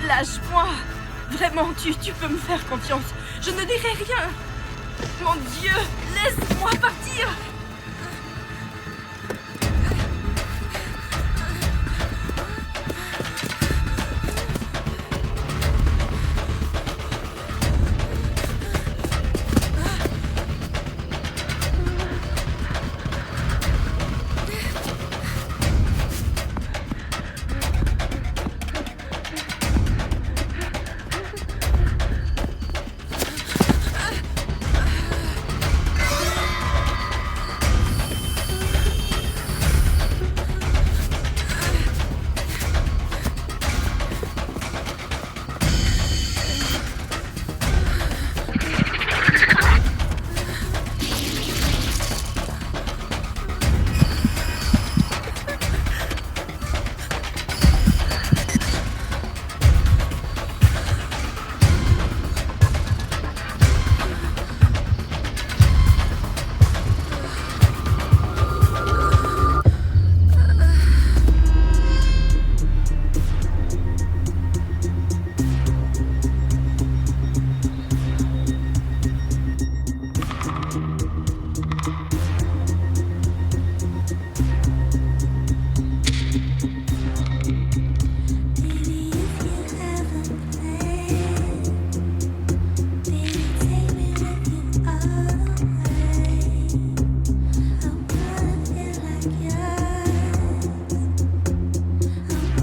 Lâche-moi! Vraiment, tu peux me faire confiance. Je ne dirai rien. Mon Dieu, laisse-moi partir!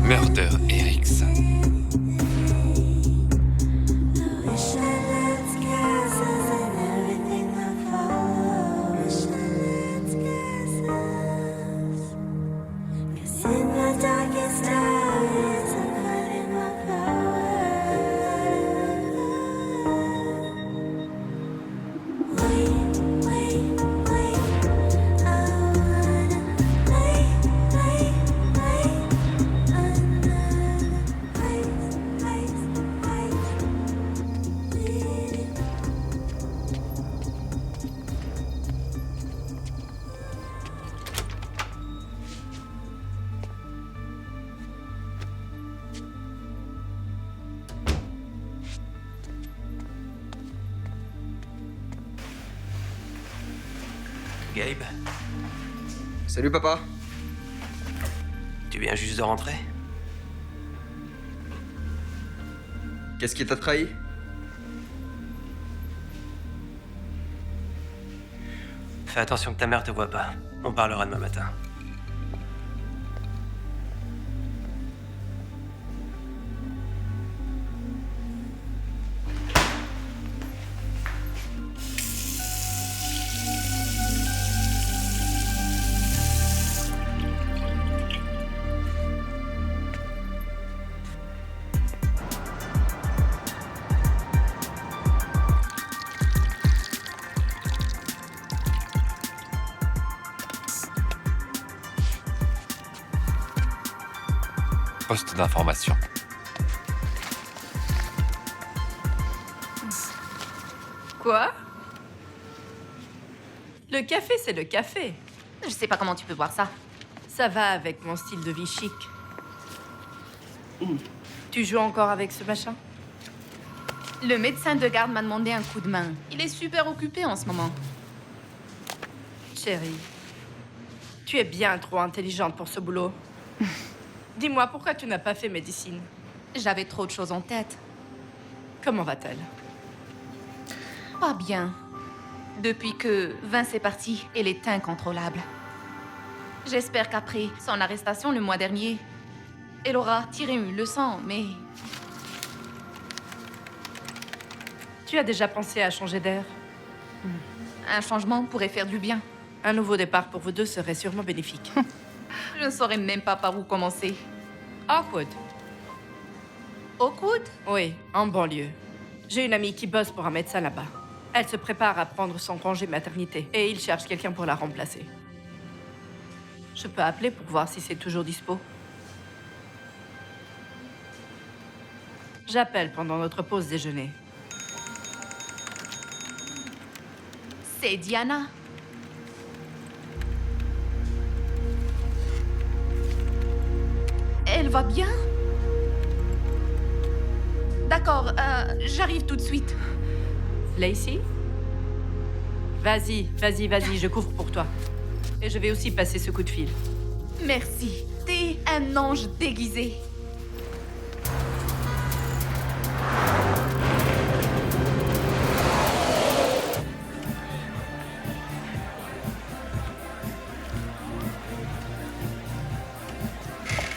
Murder Erickson. Gabe, Salut papa. tu viens juste de rentrer? Qu'est-ce qui t'a trahi? Fais attention que ta mère te voie pas. On parlera demain matin. Poste d'information. Quoi? Le café, c'est le café. Je sais pas comment tu peux voir ça. Ça va avec mon style de vie chic. Tu joues encore avec ce machin? Le médecin de garde m'a demandé un coup de main. Il est super occupé en ce moment. Chérie, tu es bien trop intelligente pour ce boulot. Dis-moi, pourquoi tu n'as pas fait médecine? J'avais trop de choses en tête. Comment va-t-elle? Pas bien. Depuis que Vince est parti, elle est incontrôlable. J'espère qu'après son arrestation le mois dernier, elle aura tiré une leçon, mais... Tu as déjà pensé à changer d'air? un changement pourrait faire du bien. Un nouveau départ pour vous deux serait sûrement bénéfique. Je ne saurais même pas par où commencer. Awkward. Awkward? Oui, en banlieue. J'ai une amie qui bosse pour un médecin là-bas. Elle se prépare à prendre son congé maternité et il cherche quelqu'un pour la remplacer. Je peux appeler pour voir si c'est toujours dispo. J'appelle pendant notre pause déjeuner. C'est Diana. va bien? D'accord, j'arrive tout de suite. Lacey? Vas-y, je couvre pour toi. Et je vais aussi passer ce coup de fil. Merci. T'es un ange déguisé.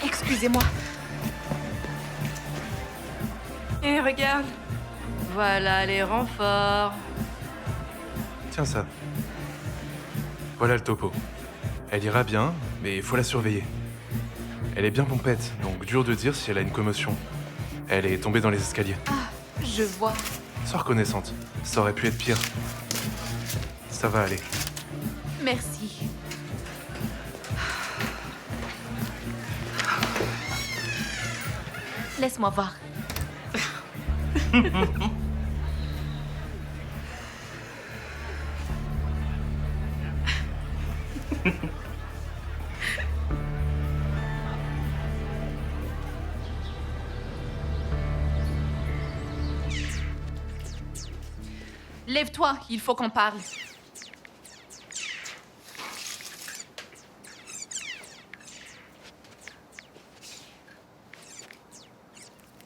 Excusez-moi. Et regarde. Voilà les renforts. Tiens ça. Voilà le topo. Elle ira bien, mais il faut la surveiller. Elle est bien pompette, donc dur de dire si elle a une commotion. Elle est tombée dans les escaliers. Ah, je vois. Sois reconnaissante. Ça aurait pu être pire. Ça va aller. Merci. Laisse-moi voir. Lève-toi, il faut qu'on parle.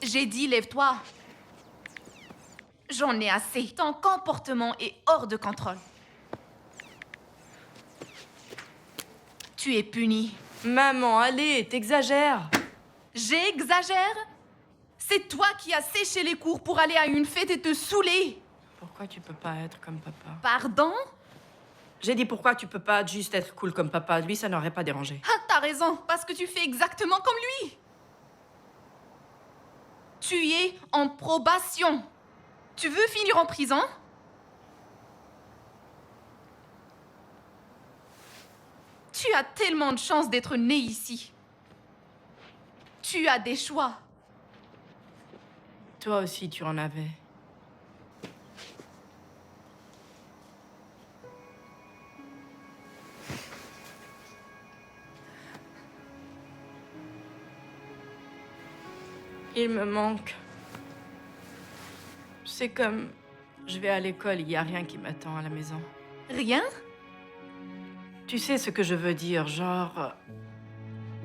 J'ai dit lève-toi. J'en ai assez. Ton comportement est hors de contrôle. Tu es puni. Maman, allez, t'exagères. J'exagère? C'est toi qui as séché les cours pour aller à une fête et te saouler. Pourquoi tu peux pas être comme papa? Pardon? J'ai dit pourquoi tu peux pas juste être cool comme papa. Lui, ça n'aurait pas dérangé. Ah, t'as raison, parce que tu fais exactement comme lui. Tu es en probation. Tu veux finir en prison? Tu as tellement de chance d'être né ici. Tu as des choix. Toi aussi, tu en avais. Il me manque. C'est comme... Je vais à l'école, il n'y a rien qui m'attend à la maison. Rien? Tu sais ce que je veux dire, genre...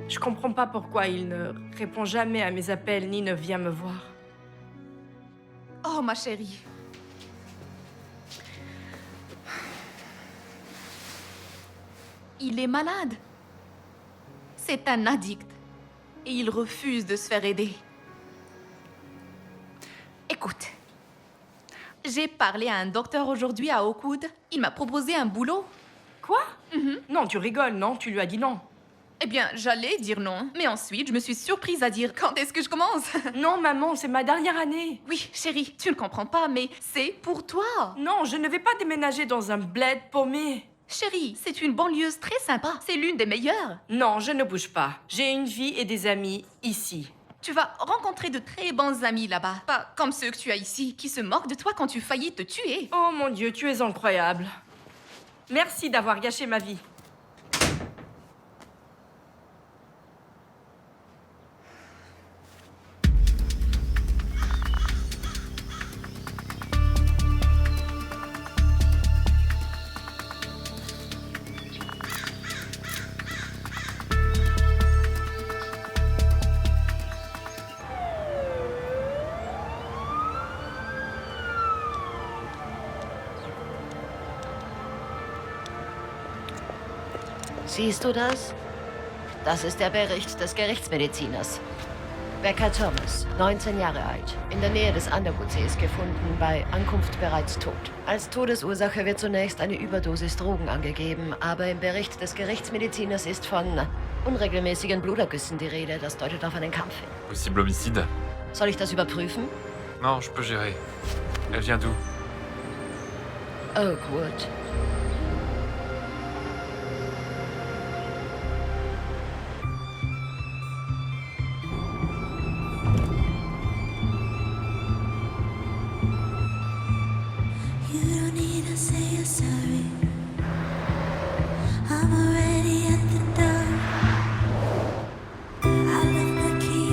Je comprends pas pourquoi il ne répond jamais à mes appels ni ne vient me voir. Oh, ma chérie. Il est malade. C'est un addict. Et il refuse de se faire aider. Écoute. J'ai parlé à un docteur aujourd'hui à Oakwood. Il m'a proposé un boulot. Quoi? Non, tu rigoles, non? Tu lui as dit non. Eh bien, j'allais dire non. Mais ensuite, je me suis surprise à dire quand est-ce que je commence? Non, maman, c'est ma dernière année. Oui, chérie, tu ne comprends pas, mais c'est pour toi. Non, je ne vais pas déménager dans un bled paumé. Chérie, c'est une banlieue très sympa. C'est l'une des meilleures. Non, je ne bouge pas. J'ai une vie et des amis ici. Tu vas rencontrer de très bons amis là-bas. Pas comme ceux que tu as ici, qui se moquent de toi quand tu faillis te tuer. Oh mon Dieu, tu es incroyable. Merci d'avoir gâché ma vie. Siehst du das? Das ist der Bericht des Gerichtsmediziners. Becca Thomas, 19 Jahre alt, in der Nähe des Underwood-Sees gefunden, bei Ankunft bereits tot. Als Todesursache wird zunächst eine Überdosis Drogen angegeben, aber im Bericht des Gerichtsmediziners ist von unregelmäßigen Blutergüssen die Rede. Das deutet auf einen Kampf hin. Possible homicide? Soll ich das überprüfen? Non, je peux gérer. Elle vient d'où? Oakwood. You don't need to say you're sorry. I'm already at the door. I left the key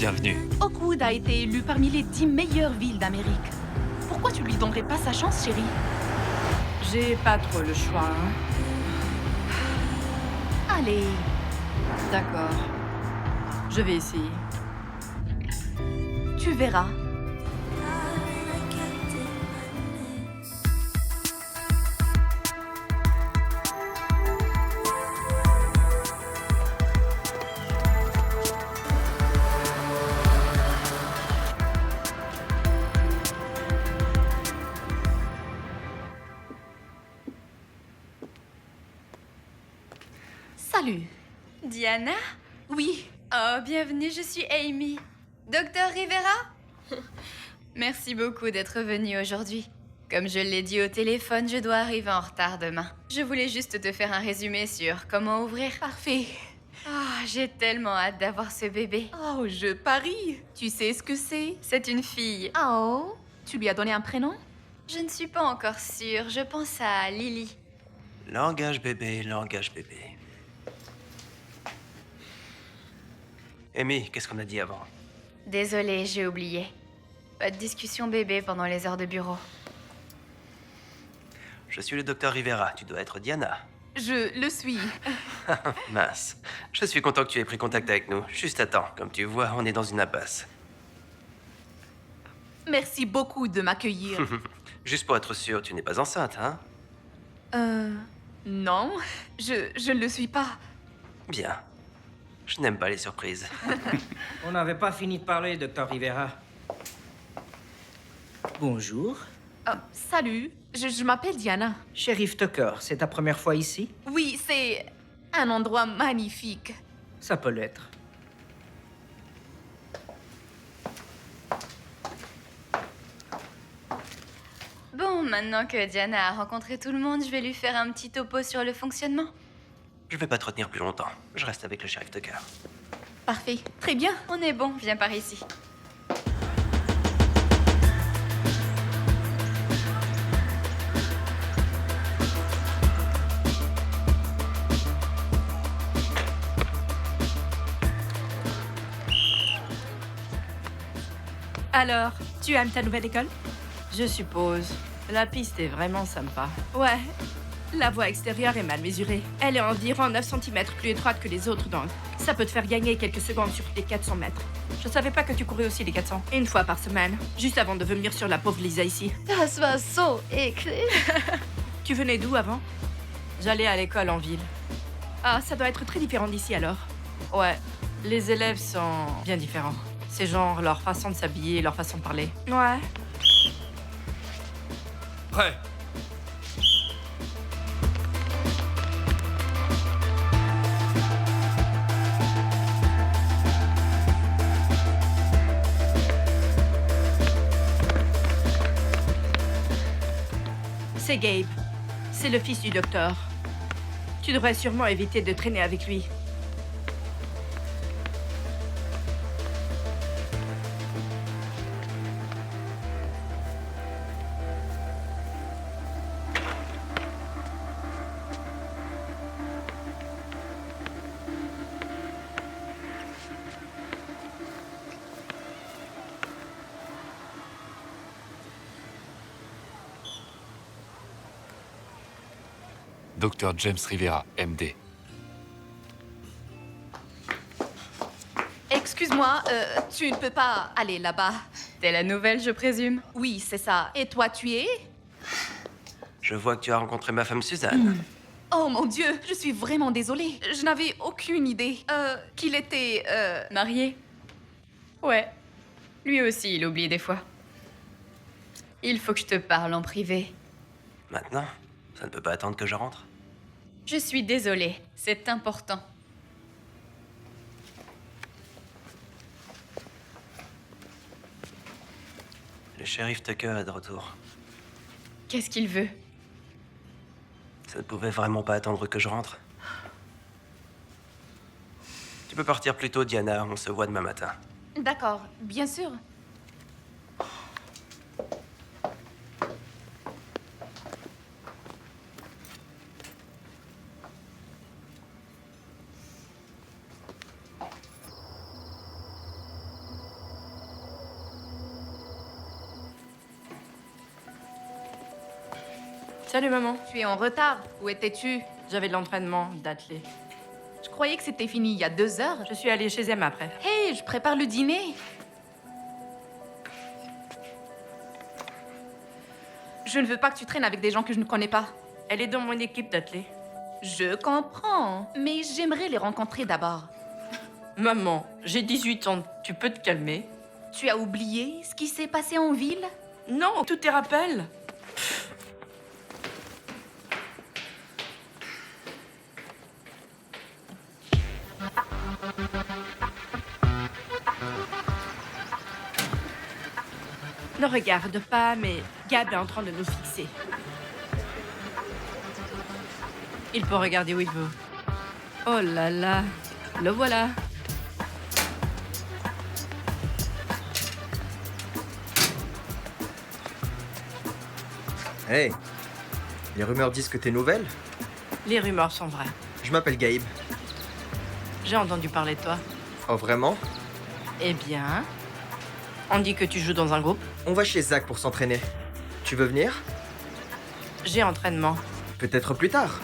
Bienvenue. Oakwood a été élu parmi les 10 meilleures villes d'Amérique. Pourquoi tu lui donnerais pas sa chance, chérie? J'ai pas trop le choix, hein. Allez. D'accord. Je vais essayer. Tu verras. Salut. Diana? Oui. Oh, bienvenue, je suis Amy. Docteur Rivera? Merci beaucoup d'être venue aujourd'hui. Comme je l'ai dit au téléphone, je dois arriver en retard demain. Je voulais juste te faire un résumé sur comment ouvrir. Parfait. Ah, j'ai tellement hâte d'avoir ce bébé. Oh, je parie. Tu sais ce que c'est? C'est une fille. Oh. Tu lui as donné un prénom? Je ne suis pas encore sûre, je pense à Lily. Langage bébé, langage bébé. Amy, qu'est-ce qu'on a dit avant? Désolée, j'ai oublié. Pas de discussion bébé pendant les heures de bureau. Je suis le docteur Rivera, tu dois être Diana. Je le suis. Mince. Je suis content que tu aies pris contact avec nous. Juste à temps. Comme tu vois, on est dans une impasse. Merci beaucoup de m'accueillir. Juste pour être sûr, tu n'es pas enceinte, hein? Non, je ne le suis pas. Bien. Je n'aime pas les surprises. On n'avait pas fini de parler, docteur Rivera. Bonjour. Salut, je m'appelle Diana. Shérif Tucker, c'est ta première fois ici? Oui, c'est un endroit magnifique. Ça peut l'être. Bon, maintenant que Diana a rencontré tout le monde, je vais lui faire un petit topo sur le fonctionnement. Je vais pas te retenir plus longtemps. Je reste avec le shérif Tucker. Parfait, très bien. On est bon, viens par ici. Alors, tu aimes ta nouvelle école? Je suppose. La piste est vraiment sympa. Ouais. La voie extérieure est mal mesurée. Elle est environ 9 cm plus étroite que les autres, donc ça peut te faire gagner quelques secondes sur les 400 mètres. Je savais pas que tu courais aussi les 400. Une fois par semaine, juste avant de venir sur la pauvre Lisa ici. Das war so eklig. Tu venais d'où avant? J'allais à l'école en ville. Ah, ça doit être très différent d'ici alors. Ouais, les élèves sont bien différents. C'est genre leur façon de s'habiller, leur façon de parler. Ouais. Prêt. C'est Gabe. C'est le fils du docteur. Tu devrais sûrement éviter de traîner avec lui. Docteur James Rivera, MD. Excuse-moi, tu ne peux pas aller là-bas. T'es la nouvelle, je présume. Oui, c'est ça. Et toi, tu es? Je vois que tu as rencontré ma femme Suzanne. Oh mon Dieu, je suis vraiment désolée. Je n'avais aucune idée qu'il était... Marié? Ouais. Lui aussi, il oublie des fois. Il faut que je te parle en privé. Maintenant, ça ne peut pas attendre que je rentre. Je suis désolée, c'est important. Le shérif Tucker est de retour. Qu'est-ce qu'il veut? Ça ne pouvait vraiment pas attendre que je rentre. Tu peux partir plus tôt, Diana. On se voit demain matin. D'accord, bien sûr. Salut, maman. Tu es en retard. Où étais-tu? J'avais de l'entraînement d'athlée. Je croyais que c'était fini il y a 2 heures. Je suis allée chez Emma après. Hé, je prépare le dîner. Je ne veux pas que tu traînes avec des gens que je ne connais pas. Elle est dans mon équipe d'athlée. Je comprends, mais j'aimerais les rencontrer d'abord. Maman, j'ai 18 ans. Tu peux te calmer? Tu as oublié ce qui s'est passé en ville? Non, tous tes rappels. Ne regarde pas, mais Gab est en train de nous fixer. Il peut regarder où il veut. Oh là là, le voilà. Hey, les rumeurs disent que t'es nouvelle? Les rumeurs sont vraies. Je m'appelle Gabe. J'ai entendu parler de toi. Oh, vraiment? Eh bien, on dit que tu joues dans un groupe. On va chez Zach pour s'entraîner. Tu veux venir? J'ai entraînement. Peut-être plus tard.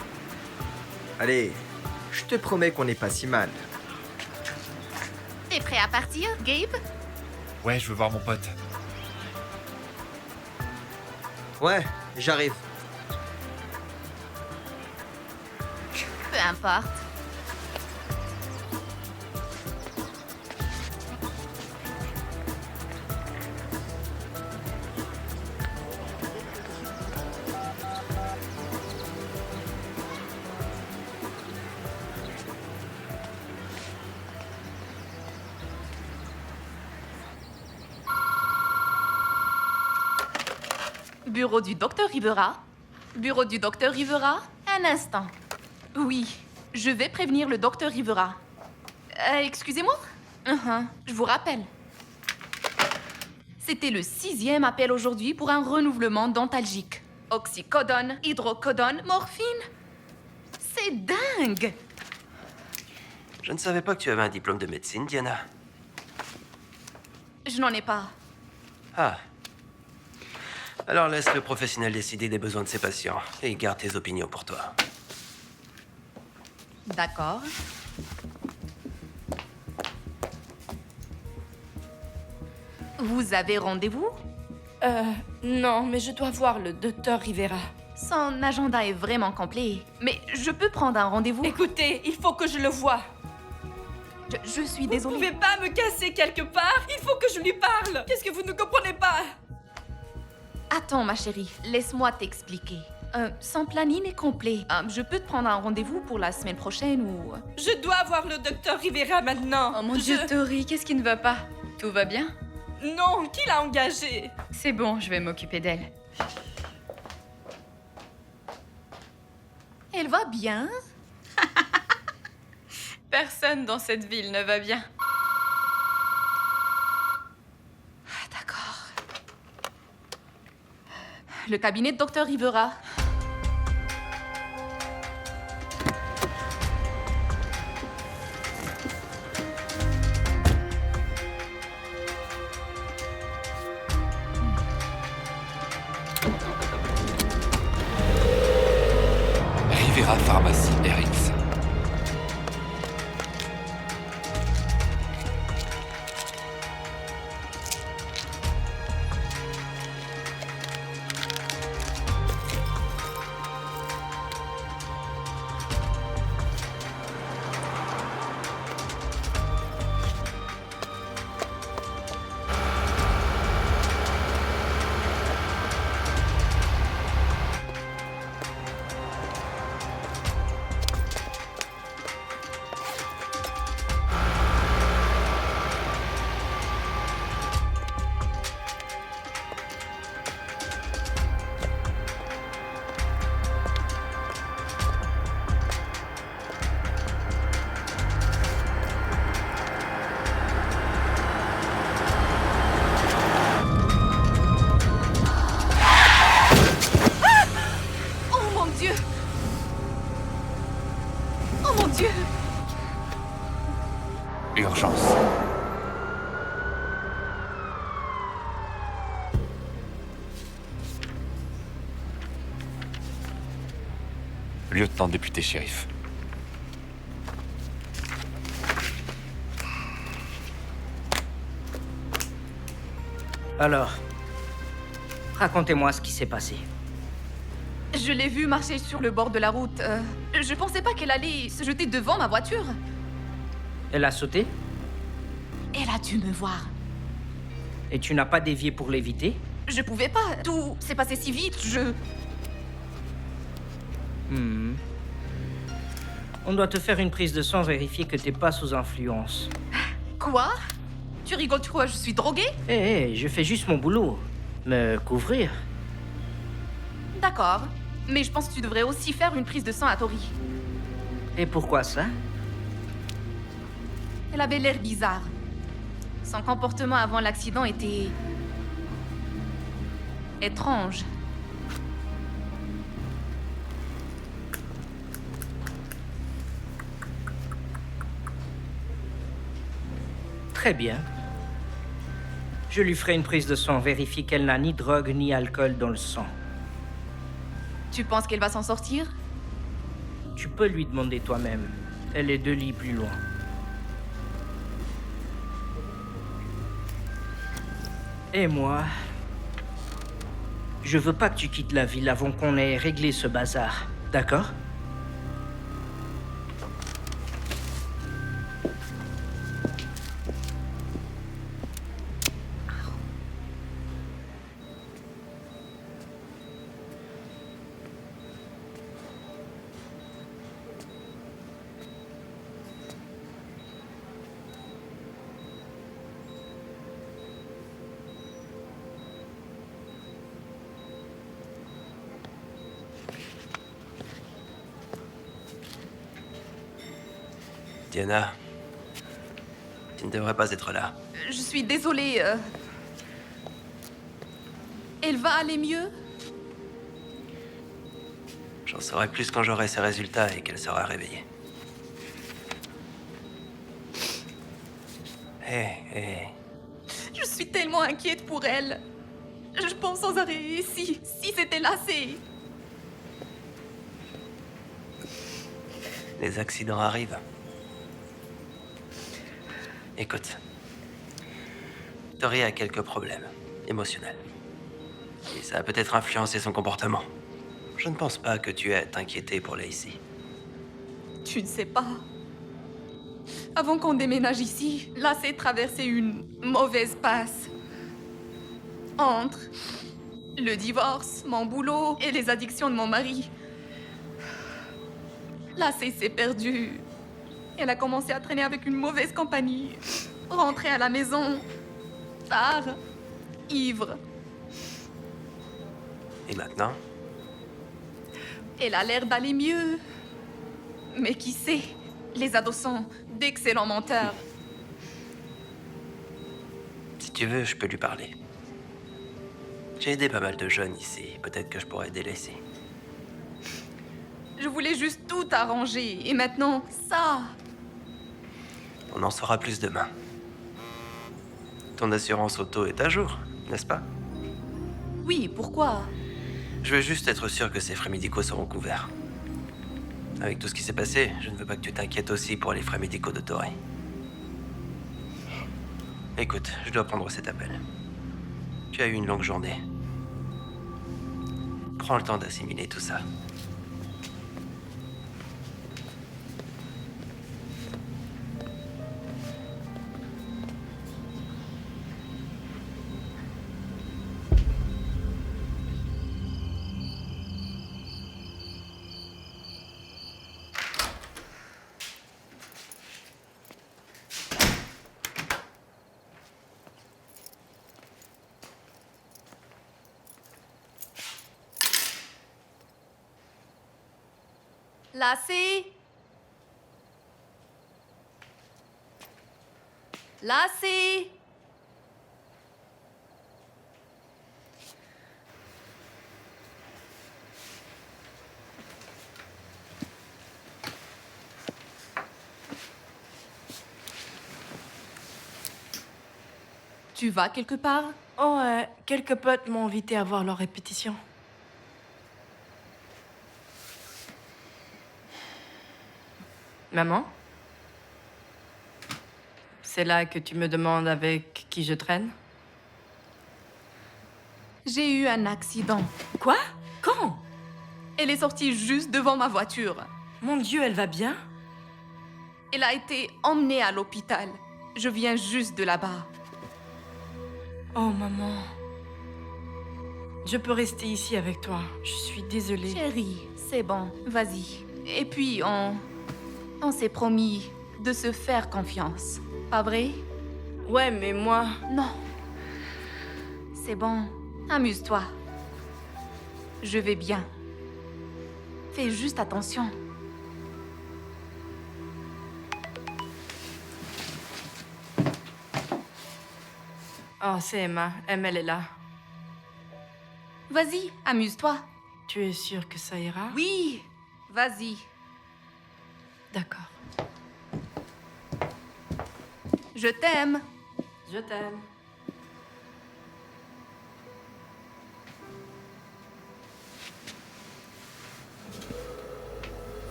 Allez, je te promets qu'on n'est pas si mal. T'es prêt à partir, Gabe? Ouais, je veux voir mon pote. Ouais, j'arrive. Peu importe. Bureau du docteur Rivera. Bureau du docteur Rivera. Un instant. Oui, je vais prévenir le docteur Rivera. Excusez-moi? Je vous rappelle. C'était le 6e appel aujourd'hui pour un renouvellement dentalgique. Oxycodone, hydrocodone, morphine. C'est dingue! Je ne savais pas que tu avais un diplôme de médecine, Diana. Je n'en ai pas. Ah. Alors laisse le professionnel décider des besoins de ses patients et garde tes opinions pour toi. D'accord. Vous avez rendez-vous? Non, mais je dois voir le docteur Rivera. Son agenda est vraiment complet. Mais je peux prendre un rendez-vous? Écoutez, il faut que je le voie. Je suis Vous désolée. pouvez pas me casser quelque part? Il faut que je lui parle. Qu'est-ce que vous ne comprenez pas? Attends, ma chérie, laisse-moi t'expliquer. Son planning est complet. Je peux te prendre un rendez-vous pour la semaine prochaine ou... Je dois voir le docteur Rivera maintenant. Oh mon Dieu, Tori, qu'est-ce qui ne va pas? Tout va bien? Non, qui l'a engagée? C'est bon, je vais m'occuper d'elle. Elle va bien? Personne dans cette ville ne va bien. D'accord. Le cabinet de docteur Rivera. Rivera Pharmacie RX. Oh mon Dieu! Oh mon Dieu! Urgence. lieutenant député shérif. Alors, racontez-moi ce qui s'est passé. Je l'ai vue marcher sur le bord de la route. Je pensais pas qu'elle allait se jeter devant ma voiture. Elle a sauté Elle a dû me voir. et tu n'as pas dévié pour l'éviter? Je pouvais pas. Tout s'est passé si vite. On doit te faire une prise de sang, vérifier que t'es pas sous influence. Quoi? Tu rigoles, tu crois que je suis droguée? Hé, je fais juste mon boulot. Me couvrir. D'accord. Mais je pense que tu devrais aussi faire une prise de sang à Tori. Et pourquoi ça? Elle avait l'air bizarre. Son comportement avant l'accident était... étrange. Très bien. Je lui ferai une prise de sang, vérifier qu'elle n'a ni drogue ni alcool dans le sang. Tu penses qu'elle va s'en sortir? Tu peux lui demander toi-même. Elle est 2 lits plus loin. Et moi, je veux pas que tu quittes la ville avant qu'on ait réglé ce bazar. D'accord? Diana, tu ne devrais pas être là. Je suis désolée. Elle va aller mieux? J'en saurai plus quand j'aurai ses résultats et qu'elle sera réveillée. Hé. Je suis tellement inquiète pour elle. Je pense sans arrêt. Si c'était Lacey. Les accidents arrivent. Écoute. Tori a quelques problèmes émotionnels. Et ça a peut-être influencé son comportement. Je ne pense pas que tu aies à t'inquiéter pour Lacey. Tu ne sais pas. Avant qu'on déménage ici, Lacey traversait une mauvaise passe. Entre le divorce, mon boulot et les addictions de mon mari. Lacey s'est perdue. Elle a commencé à traîner avec une mauvaise compagnie. Rentrer à la maison tard, ivre. Et maintenant? Elle a l'air d'aller mieux. Mais qui sait? Les ados sont d'excellents menteurs. Si tu veux, je peux lui parler. J'ai aidé pas mal de jeunes ici. Peut-être que je pourrais aider Lacey. Je voulais juste tout arranger. Et maintenant, ça. On en saura plus demain. Ton assurance auto est à jour, n'est-ce pas? Oui, pourquoi? Je veux juste être sûr que ces frais médicaux seront couverts. Avec tout ce qui s'est passé, je ne veux pas que tu t'inquiètes aussi pour les frais médicaux de Tori. Écoute, je dois prendre cet appel. Tu as eu une longue journée. Prends le temps d'assimiler tout ça. Lacey? Lacey? Tu vas quelque part? Oh, quelques potes m'ont invité à voir leur répétition. Maman? C'est là que tu me demandes avec qui je traîne? J'ai eu un accident. Quoi? Quand? Elle est sortie juste devant ma voiture. Mon Dieu, elle va bien? Elle a été emmenée à l'hôpital. Je viens juste de là-bas. Oh, maman. Je peux rester ici avec toi. Je suis désolée. Chérie, c'est bon, vas-y. Et puis, on s'est promis de se faire confiance. Pas vrai? Ouais, mais moi... Non. C'est bon, amuse-toi. Je vais bien. Fais juste attention. Oh, c'est Emma. Emma, elle est là. Vas-y, amuse-toi. Tu es sûre que ça ira? Oui, vas-y. D'accord. Je t'aime. Je t'aime.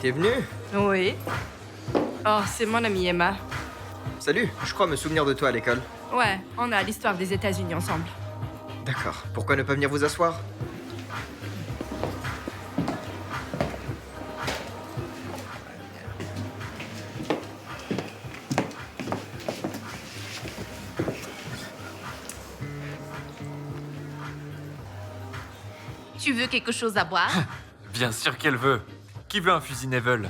T'es venu? Oui. Oh, c'est mon amie Emma. Salut, je crois me souvenir de toi à l'école. Ouais, on a l'histoire des États-Unis ensemble. D'accord, pourquoi ne pas venir vous asseoir? Tu veux quelque chose à boire? Bien sûr qu'elle veut. Qui veut un fusil Neville?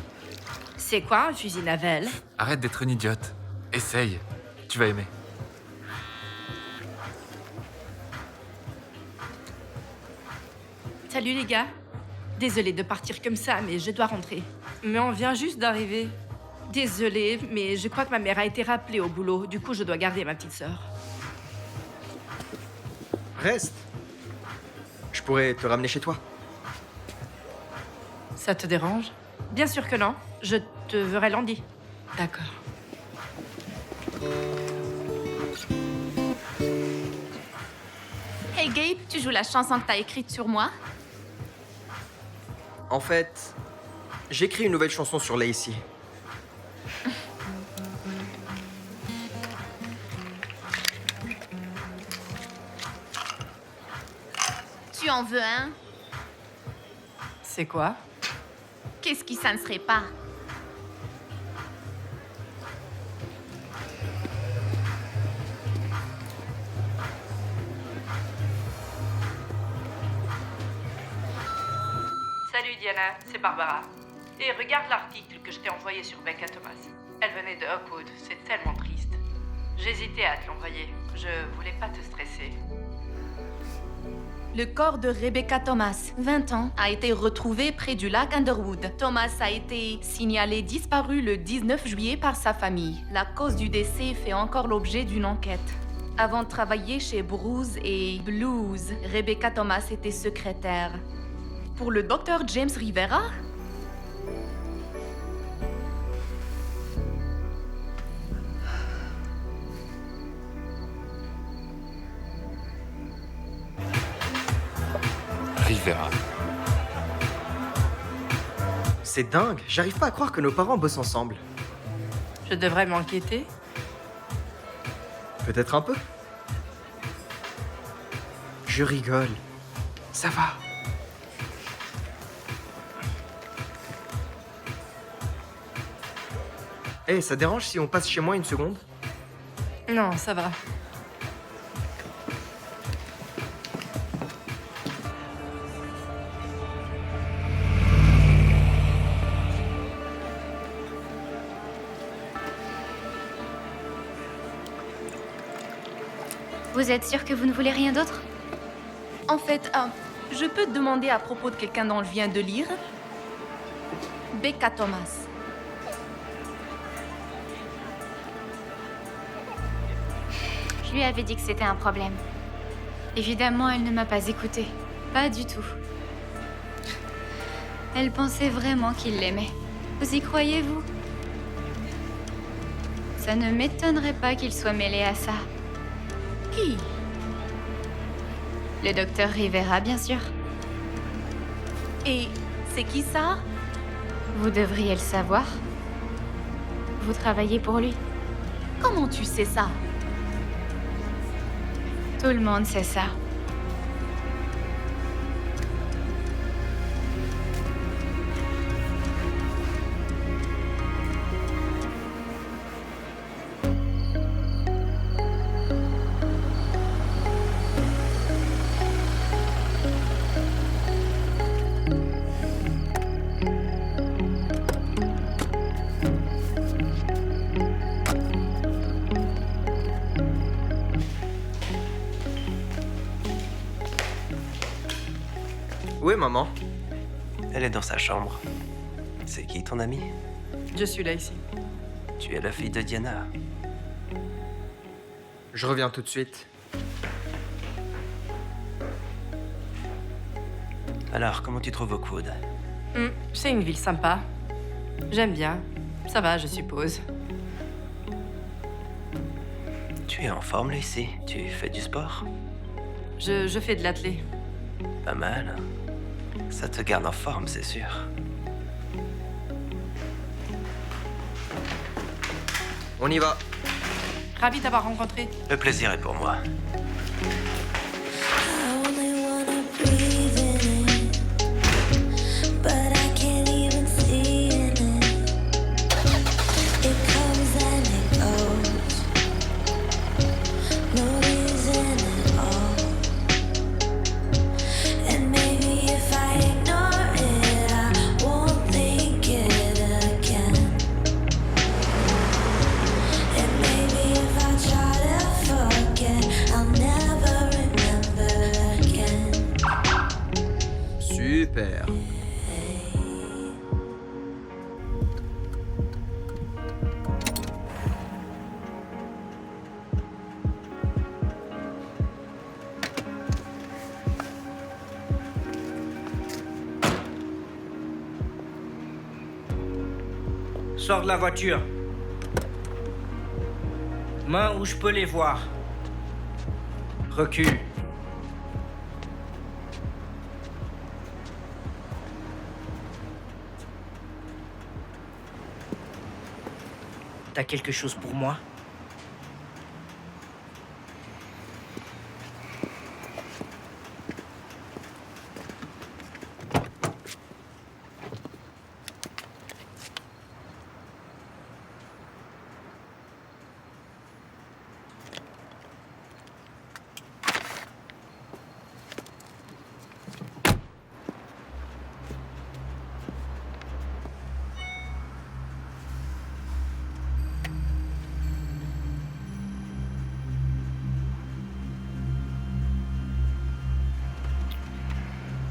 C'est quoi un fusil navel? Arrête d'être une idiote. Essaye. Tu vas aimer. Salut les gars. Désolée de partir comme ça, mais je dois rentrer. Mais on vient juste d'arriver. Désolée, mais je crois que ma mère a été rappelée au boulot. Du coup, je dois garder ma petite sœur. Reste. Je pourrais te ramener chez toi. Ça te dérange? Bien sûr que non. Je te verrai lundi. D'accord. Hey Gabe, tu joues la chanson que t'as écrite sur moi? En fait, j'écris une nouvelle chanson sur Lacey. Tu en veux un? C'est quoi? Qu'est-ce qui ça ne serait pas? Salut Diana, c'est Barbara. Et regarde l'article que je t'ai envoyé sur Becca Thomas. Elle venait de Oakwood, c'est tellement triste. J'hésitais à te l'envoyer. Je voulais pas te stresser. Le corps de Rebecca Thomas, 20 ans, a été retrouvé près du lac Underwood. Thomas a été signalé disparu le 19 juillet par sa famille. La cause du décès fait encore l'objet d'une enquête. Avant de travailler chez Bruce et Blues, Rebecca Thomas était secrétaire. Pour le docteur James Rivera? Rivera. C'est dingue, j'arrive pas à croire que nos parents bossent ensemble. Je devrais m'inquiéter? Peut-être un peu. Je rigole. Ça va. Hey, ça dérange si on passe chez moi une seconde? Non, ça va. Vous êtes sûr que vous ne voulez rien d'autre? En fait, je peux te demander à propos de quelqu'un dont je viens de lire? Becca Thomas. Je lui avais dit que c'était un problème. Évidemment, elle ne m'a pas écoutée. Pas du tout. Elle pensait vraiment qu'il l'aimait. Vous y croyez-vous? Ça ne m'étonnerait pas qu'il soit mêlé à ça. Qui? Le docteur Rivera, bien sûr. Et c'est qui ça? Vous devriez le savoir. Vous travaillez pour lui. Comment tu sais ça? Tout le monde sait ça. Où est maman? Elle est dans sa chambre. C'est qui ton ami? Je suis là ici. Tu es la fille de Diana. Je reviens tout de suite. Alors, comment tu trouves Oakwood? C'est une ville sympa. J'aime bien. Ça va, je suppose. Tu es en forme, Lacey? Tu fais du sport? Je fais de l'athlé. Pas mal. Ça te garde en forme, c'est sûr. On y va. Ravi d'avoir rencontré. Le plaisir est pour moi. I only wanna breathe in it, but I can't even see in it. It comes and it goes, no reason at all. And maybe if I ignore it, I won't think it again. And maybe if I try to forget, I'll never remember again. Super. Sors de la voiture. Main où je peux les voir. Recule. T'as quelque chose pour moi?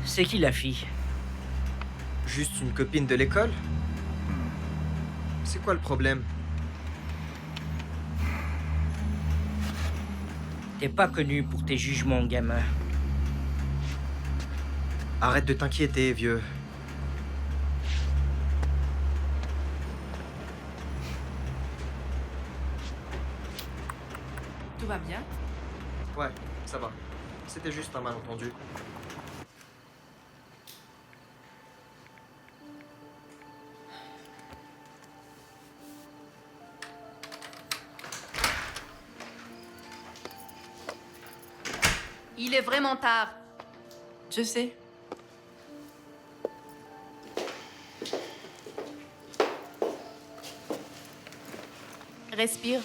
C'est qui la fille? Juste une copine de l'école? C'est quoi le problème? T'es pas connu pour tes jugements, gamin. Arrête de t'inquiéter, vieux. Tout va bien? Ouais, ça va. C'était juste un malentendu. Il est vraiment tard. Je sais. Respire.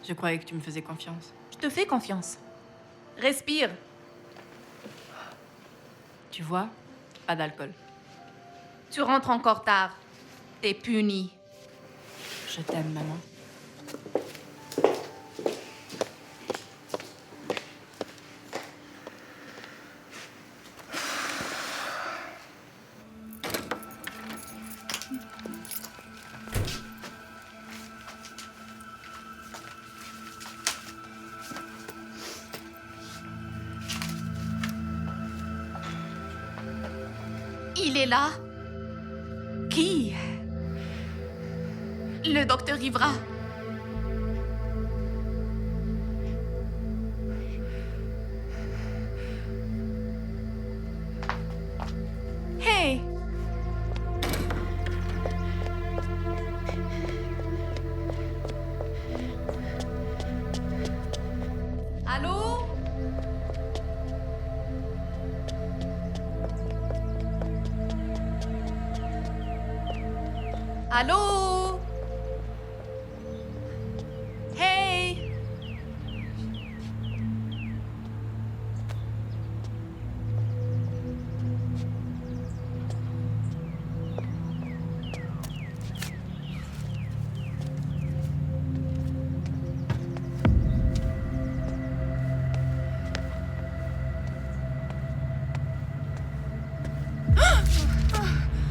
Je croyais que tu me faisais confiance. Je te fais confiance. Respire. Tu vois? Pas d'alcool. Tu rentres encore tard. T'es puni. Je t'aime, maman. Il est là. Qui? Le docteur Rivera. Hey! Allô? Allô? Hey!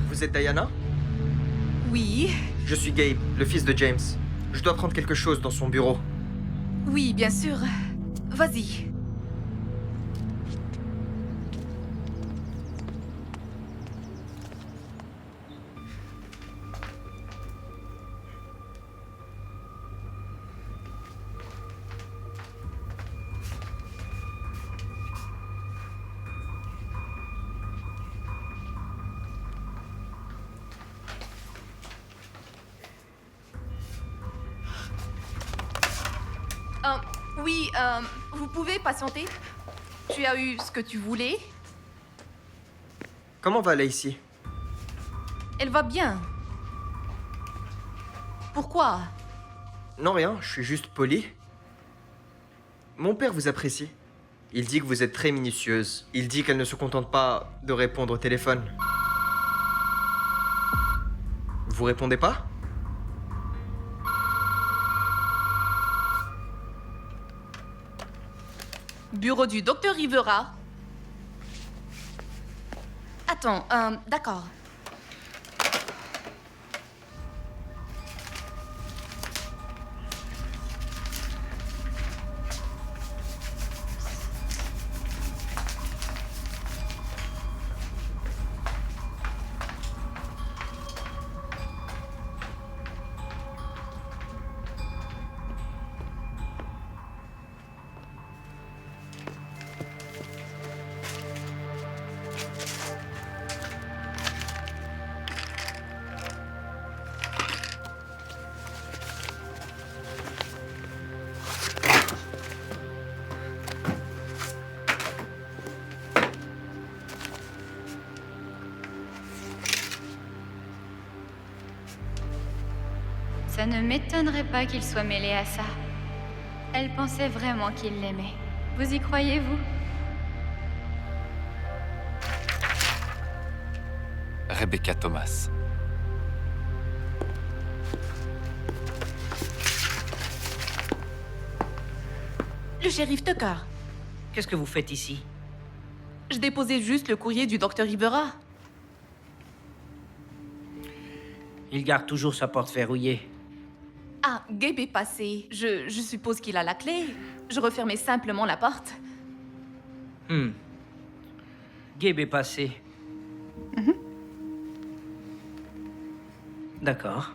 Vous êtes Diana? Oui, Je suis Gabe, le fils de James. Je dois prendre quelque chose dans son bureau. oui, bien sûr. Vas-y. Oui, vous pouvez patienter? Tu as eu ce que tu voulais? Comment va Lacey? Elle va bien. Pourquoi? Non, rien, je suis juste poli. Mon père vous apprécie. Il dit que vous êtes très minutieuse. Il dit qu'elle ne se contente pas de répondre au téléphone. Vous répondez pas? Bureau du docteur Rivera. Attends, d'accord. Ça ne m'étonnerait pas qu'il soit mêlé à ça. Elle pensait vraiment qu'il l'aimait. Vous y croyez-vous? Rebecca Thomas. Le shérif Tucker. Qu'est-ce que vous faites ici? Je déposais juste le courrier du docteur Rivera. Il garde toujours sa porte verrouillée. Ah, Gabe est passé. Je suppose qu'il a la clé. Je refermais simplement la porte. Gabe est passé. D'accord.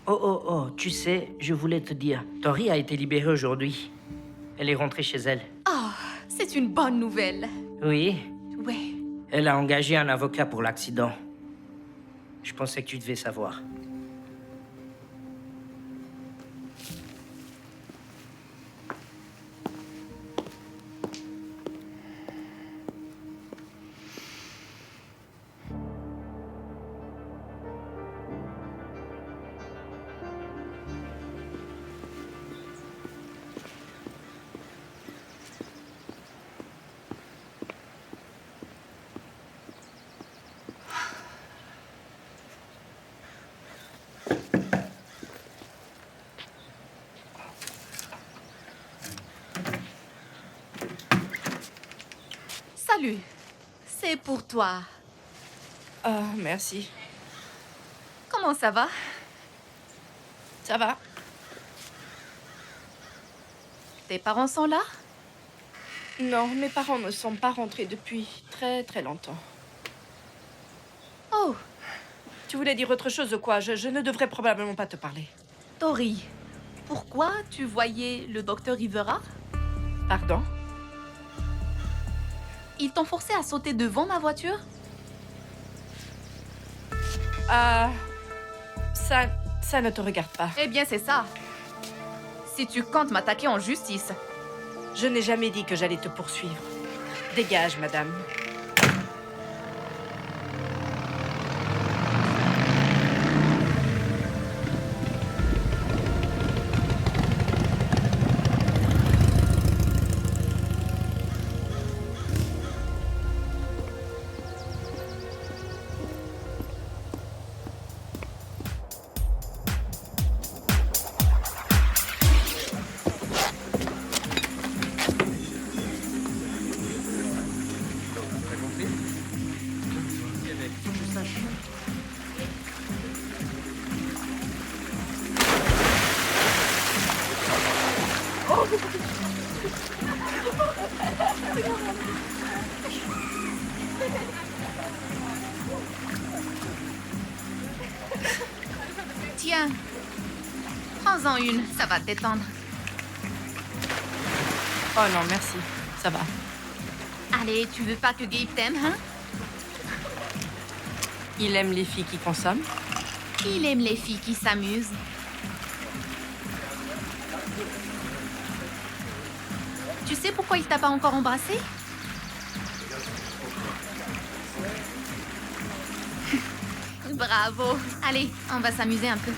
Oh, tu sais, je voulais te dire, Tori a été libérée aujourd'hui. Elle est rentrée chez elle. Ah, c'est une bonne nouvelle. Oui, Ouais. elle a engagé un avocat pour l'accident. Je pensais que tu devais savoir. Salut. C'est pour toi. Ah, merci. Comment ça va? Ça va? Tes parents sont là? Non, mes parents ne sont pas rentrés depuis très très longtemps. Tu voulais dire autre chose ou quoi? Je ne devrais probablement pas te parler. Tori, pourquoi tu voyais le docteur Rivera? Pardon? Ils t'ont forcé à sauter devant ma voiture? Ça ne te regarde pas. Eh bien, c'est ça. Si tu comptes m'attaquer en justice. Je n'ai jamais dit que j'allais te poursuivre. Dégage, madame. Tiens, prends-en une, ça va te détendre. Oh non, merci. Ça va. Allez, tu veux pas que Gabe t'aime, hein? Il aime les filles qui consomment. Il aime les filles qui s'amusent. Tu sais pourquoi il t'a pas encore embrassé? Bravo. Allez, on va s'amuser un peu.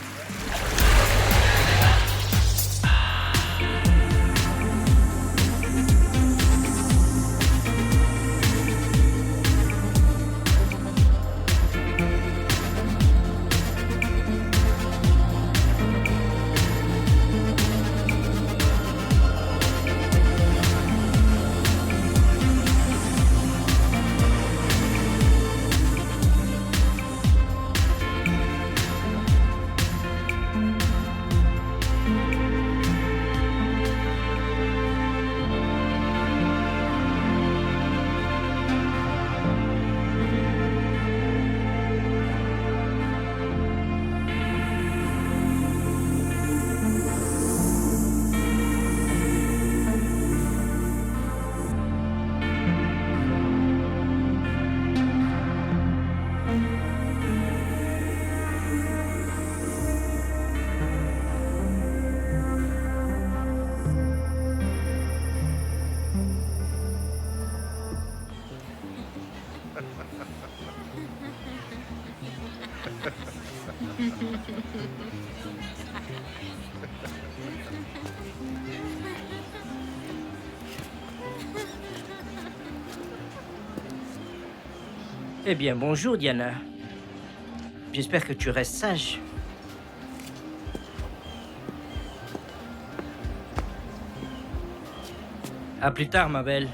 Eh bien, bonjour, Diana. J'espère que tu restes sage. À plus tard, ma belle.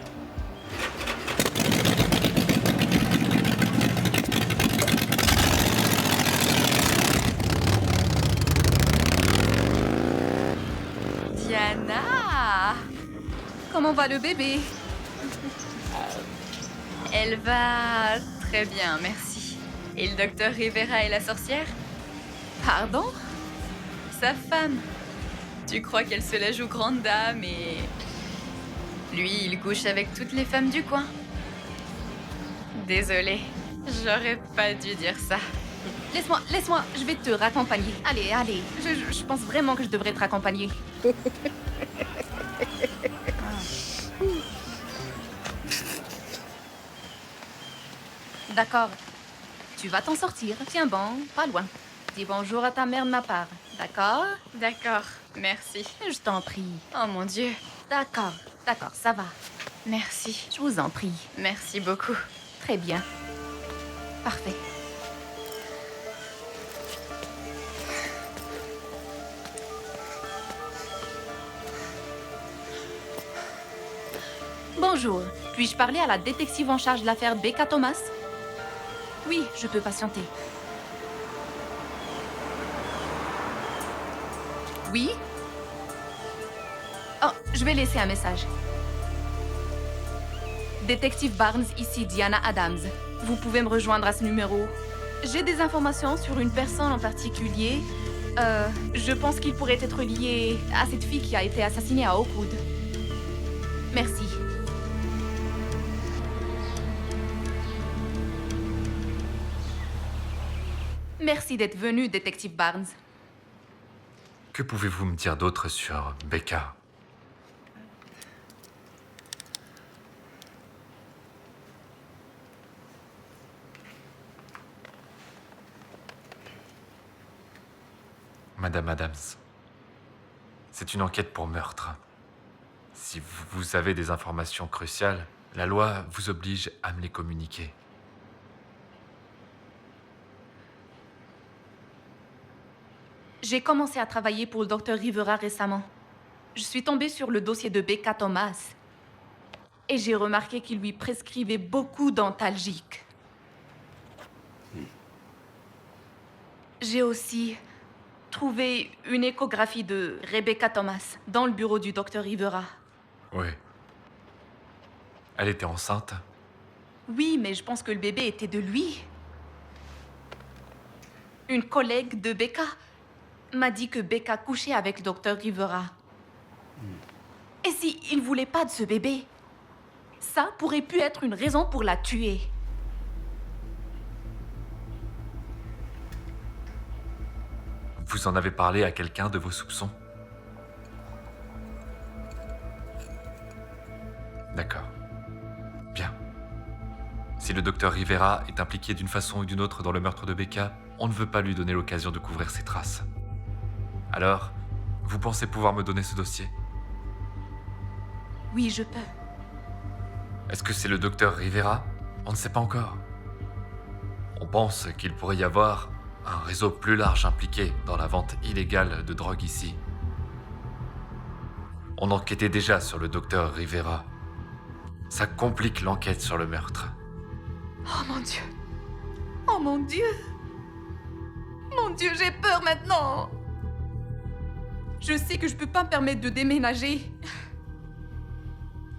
Diana! Comment va le bébé? Elle va très bien, merci. Et le docteur Rivera et la sorcière? Pardon? Sa femme. Tu crois qu'elle se la joue grande dame et... Lui, il couche avec toutes les femmes du coin. Désolée, j'aurais pas dû dire ça. Laisse-moi, je vais te raccompagner. Allez, je pense vraiment que je devrais te raccompagner. D'accord. Tu vas t'en sortir. Tiens bon, pas loin. Dis bonjour à ta mère de ma part. D'accord? D'accord, merci. Je t'en prie. Oh mon Dieu. D'accord, ça va. Merci. Je vous en prie. Merci beaucoup. Très bien. Parfait. Bonjour. Puis-je parler à la détective en charge de l'affaire Becca Thomas? Oui, je peux patienter. Oui? Oh, je vais laisser un message. Détective Barnes, ici Diana Adams. Vous pouvez me rejoindre à ce numéro J'ai des informations sur une personne en particulier. Je pense qu'il pourrait être lié à cette fille qui a été assassinée à Oakwood. Merci. Merci d'être venu, détective Barnes. Que pouvez-vous me dire d'autre sur Becca? Madame Adams, c'est une enquête pour meurtre. Si vous avez des informations cruciales, la loi vous oblige à me les communiquer. J'ai commencé à travailler pour le docteur Rivera récemment. Je suis tombée sur le dossier de Becca Thomas. Et j'ai remarqué qu'il lui prescrivait beaucoup d'antalgiques. J'ai aussi trouvé une échographie de Rebecca Thomas dans le bureau du docteur Rivera. Oui. Elle était enceinte? Oui, mais je pense que le bébé était de lui. Une collègue de Becca m'a dit que Becca couchait avec le docteur Rivera. Et si il voulait pas de ce bébé, ça pourrait pu être une raison pour la tuer. Vous en avez parlé à quelqu'un de vos soupçons? D'accord. Bien. Si le docteur Rivera est impliqué d'une façon ou d'une autre dans le meurtre de Becca, on ne veut pas lui donner l'occasion de couvrir ses traces. Alors, vous pensez pouvoir me donner ce dossier? Oui, je peux. Est-ce que c'est le docteur Rivera? On ne sait pas encore. On pense qu'il pourrait y avoir un réseau plus large impliqué dans la vente illégale de drogue ici. On enquêtait déjà sur le docteur Rivera. Ça complique l'enquête sur le meurtre. Oh mon Dieu! Oh mon Dieu! Mon Dieu, j'ai peur maintenant! Je sais que je peux pas me permettre de déménager.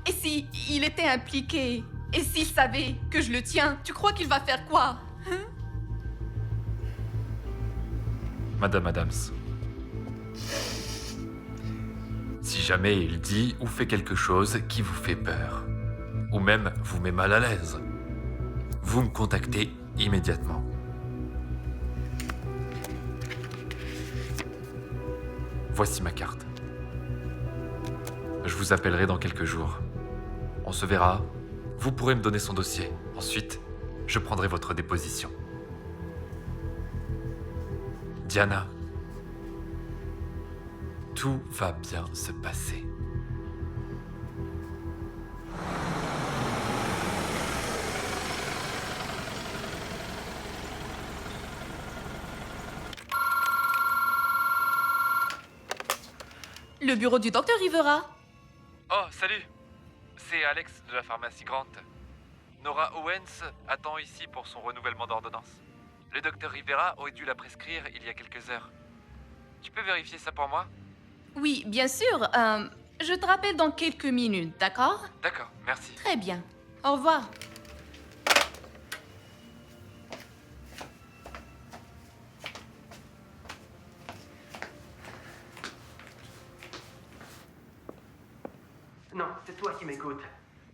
Et si il était impliqué? Et s'il savait que je le tiens? Tu crois qu'il va faire quoi? Hein? Madame Adams. Si jamais il dit ou fait quelque chose qui vous fait peur, ou même vous met mal à l'aise, vous me contactez immédiatement. Voici ma carte. Je vous appellerai dans quelques jours. On se verra. Vous pourrez me donner son dossier. Ensuite, je prendrai votre déposition. Diana, tout va bien se passer. Le bureau du docteur Rivera. Oh, salut. C'est Alex de la pharmacie Grant. Nora Owens attend ici pour son renouvellement d'ordonnance. Le docteur Rivera aurait dû la prescrire il y a quelques heures. Tu peux vérifier ça pour moi? Oui, bien sûr. Je te rappelle dans quelques minutes, d'accord? D'accord, merci. Très bien. Au revoir. Non, c'est toi qui m'écoutes.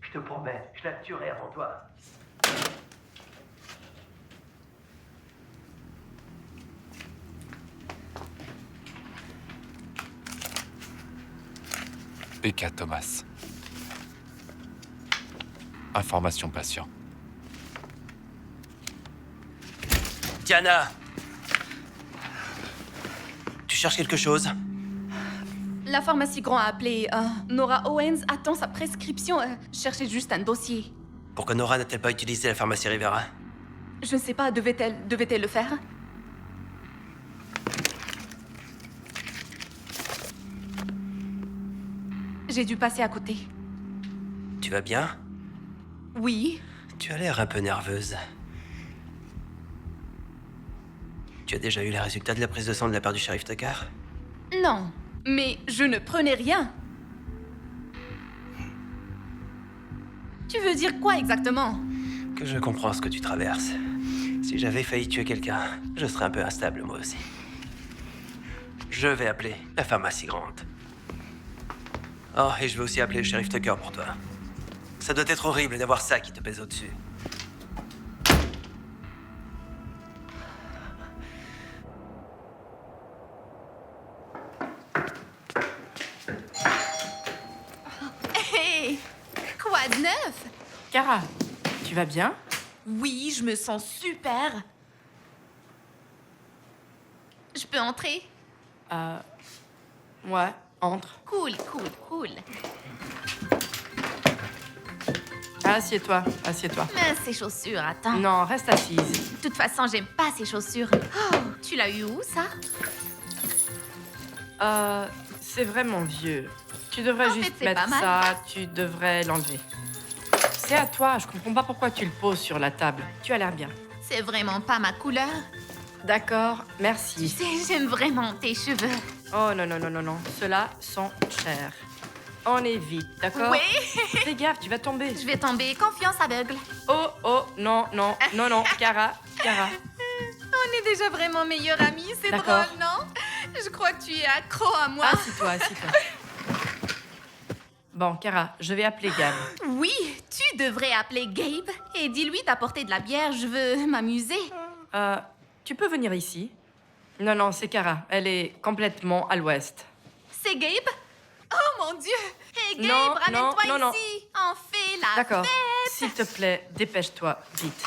Je te promets, je la tuerai avant toi. Becca Thomas. Information patient. Diana! Tu cherches quelque chose? La pharmacie Grand a appelé. Nora Owens attend sa prescription. Je cherchais juste un dossier. Pourquoi Nora n'a-t-elle pas utilisé la pharmacie Rivera? Je ne sais pas, devait-elle le faire? J'ai dû passer à côté. Tu vas bien? Oui. Tu as l'air un peu nerveuse. Tu as déjà eu les résultats de la prise de sang de la part du shérif Tucker? Non, mais je ne prenais rien. Tu veux dire quoi exactement? Que je comprends ce que tu traverses. Si j'avais failli tuer quelqu'un, je serais un peu instable moi aussi. Je vais appeler la pharmacie Grant. Oh, et je vais aussi appeler le shérif Tucker pour toi. Ça doit être horrible d'avoir ça qui te pèse au-dessus. Hé! Quoi de neuf? Kara, tu vas bien? Oui, je me sens super. Je peux entrer? Ouais, entre. Cool. Assieds-toi. Mais ces chaussures, attends. Non, reste assise. De toute façon, j'aime pas ces chaussures. Oh, tu l'as eu où, ça? C'est vraiment vieux. Tu devrais En fait, juste c'est mettre pas mal. ça, tu devrais l'enlever. C'est à toi, je comprends pas pourquoi tu le poses sur la table. Tu as l'air bien. C'est vraiment pas ma couleur. D'accord, Tu merci. sais, j'aime vraiment tes cheveux. Oh non, ceux-là sont chers. On évite, d'accord? Oui, Fais gaffe, tu vas tomber. je vais tomber. Confiance aveugle. Oh, non, Kara. On est déjà vraiment meilleurs amis, c'est D'accord. drôle, non? Je crois que tu es accro à moi. Assis-toi. Bon, Kara, je vais appeler Gab. Oui, tu devrais appeler Gabe et dis-lui d'apporter de la bière, je veux m'amuser. Tu peux venir ici? Non, c'est Kara. Elle est complètement à l'ouest. C'est Gabe? Oh mon Dieu! Hé Gabe, Non, ramène-toi non. ici! On fait la D'accord. fête! S'il te plaît, dépêche-toi, vite.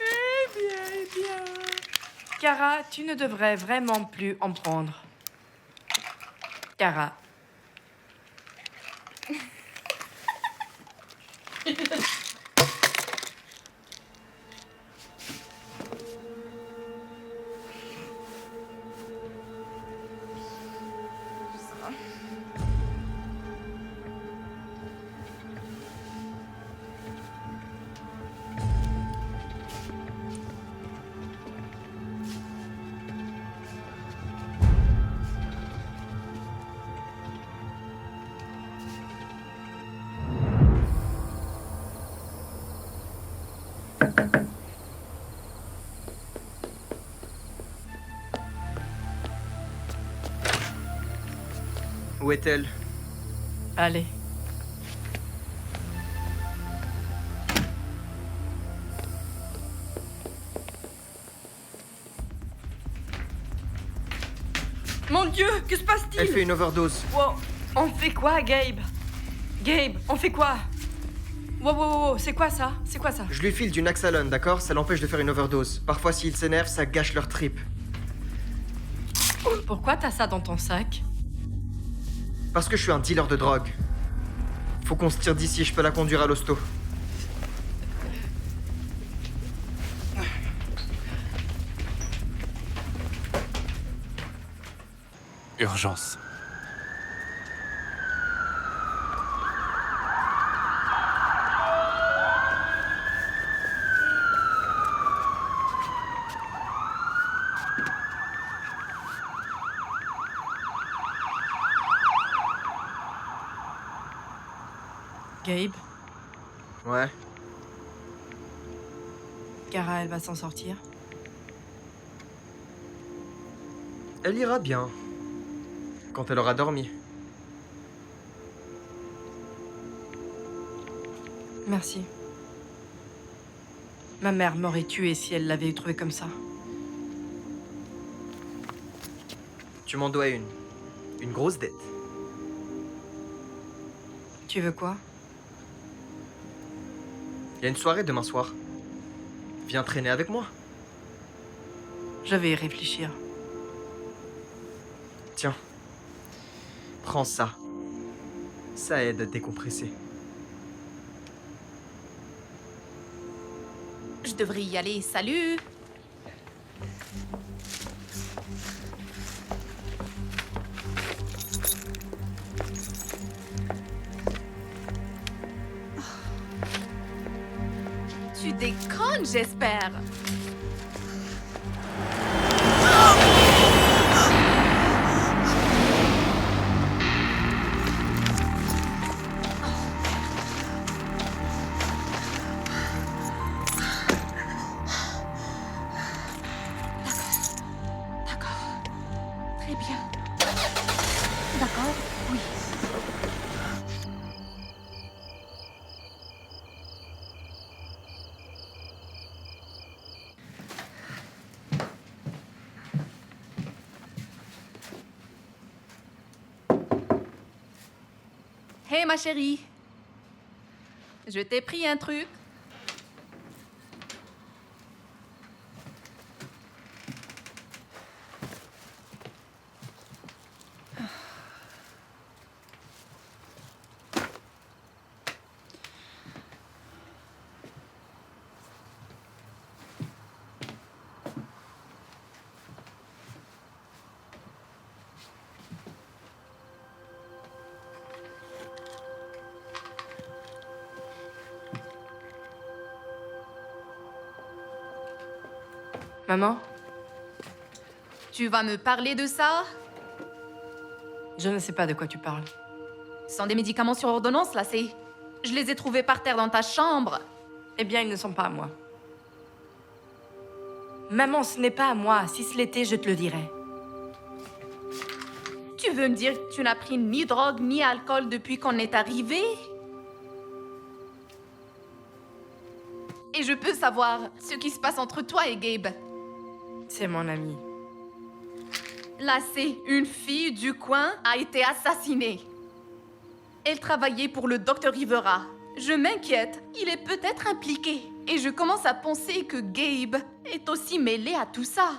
Eh bien. Kara, tu ne devrais vraiment plus en prendre. Kara. Où est-elle? Allez. Mon Dieu, que se passe-t-il? Elle fait une overdose. Wow, on fait quoi, Gabe? Gabe, on fait quoi? Wow, c'est quoi ça? Je lui file du Naxalone, d'accord? Ça l'empêche de faire une overdose. Parfois, s'il s'énerve, ça gâche leur trip. Pourquoi t'as ça dans ton sac? Parce que je suis un dealer de drogue. Faut qu'on se tire d'ici, je peux la conduire à l'hosto. Urgence. Gabe, Ouais. Kara, elle va s'en sortir. Elle ira bien. Quand elle aura dormi. Merci. Ma mère m'aurait tuée si elle l'avait trouvée comme ça. Tu m'en dois une. Une grosse dette. Tu veux quoi? Il y a une soirée demain soir. Viens traîner avec moi. Je vais y réfléchir. Tiens. Prends ça. Ça aide à décompresser. Je devrais y aller, salut! Tu déconnes, j'espère! Oui. Hey ma chérie, je t'ai pris un truc. Maman, Tu vas me parler de ça? je ne sais pas de quoi tu parles. Ce sont des médicaments sur ordonnance, là, c'est... Je les ai trouvés par terre dans ta chambre. Eh bien, ils ne sont pas à moi. Maman, ce n'est pas à moi. Si ce l'était, je te le dirais. Tu veux me dire que tu n'as pris ni drogue ni alcool depuis qu'on est arrivé? Et je peux savoir ce qui se passe entre toi et Gabe. C'est mon ami. Là, c'est une fille du coin a été assassinée. Elle travaillait pour le docteur Rivera. Je m'inquiète, il est peut-être impliqué. Et je commence à penser que Gabe est aussi mêlé à tout ça.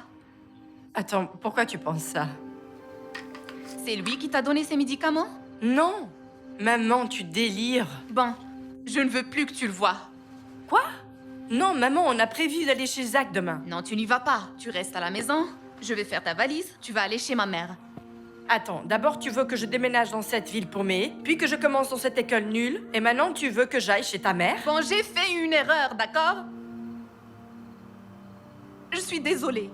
Attends, pourquoi tu penses ça? C'est lui qui t'a donné ces médicaments? Non! Maman, tu délires. Bon, je ne veux plus que tu le vois. Quoi? Non, maman, on a prévu d'aller chez Zach demain. Non, tu n'y vas pas. Tu restes à la maison. Je vais faire ta valise. Tu vas aller chez ma mère. Attends, d'abord tu veux que je déménage dans cette ville paumée, puis que je commence dans cette école nulle, et maintenant tu veux que j'aille chez ta mère? Bon, j'ai fait une erreur, d'accord? Je suis désolée.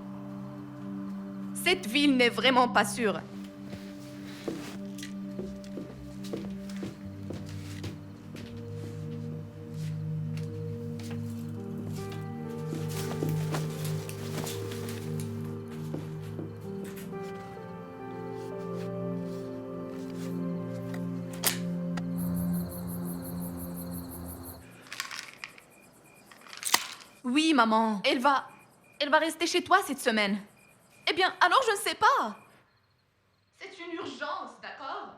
Cette ville n'est vraiment pas sûre. Oui, maman. Elle va rester chez toi cette semaine. Eh bien, alors je ne sais pas. C'est une urgence, d'accord?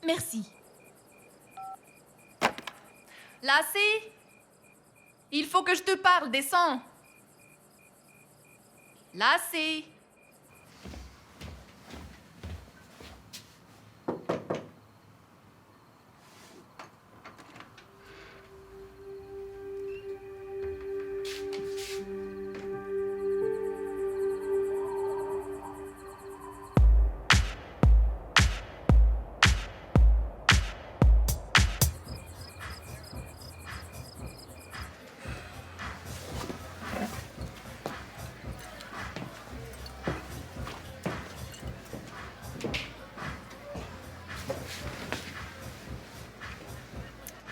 Merci. Lassie, il faut que je te parle, descends. Lassie.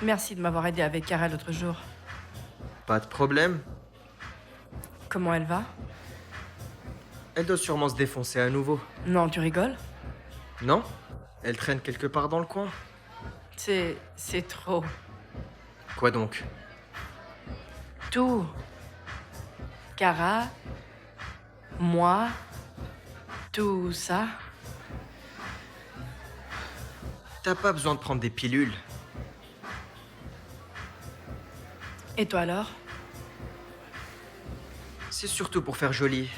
Merci de m'avoir aidé avec Kara l'autre jour. Pas de problème. Comment elle va? Elle doit sûrement se défoncer à nouveau. Non, tu rigoles? Non? Elle traîne quelque part dans le coin. C'est trop. Quoi donc? Tout. Kara, moi, tout ça. T'as pas besoin de prendre des pilules. Et toi alors? C'est surtout pour faire joli.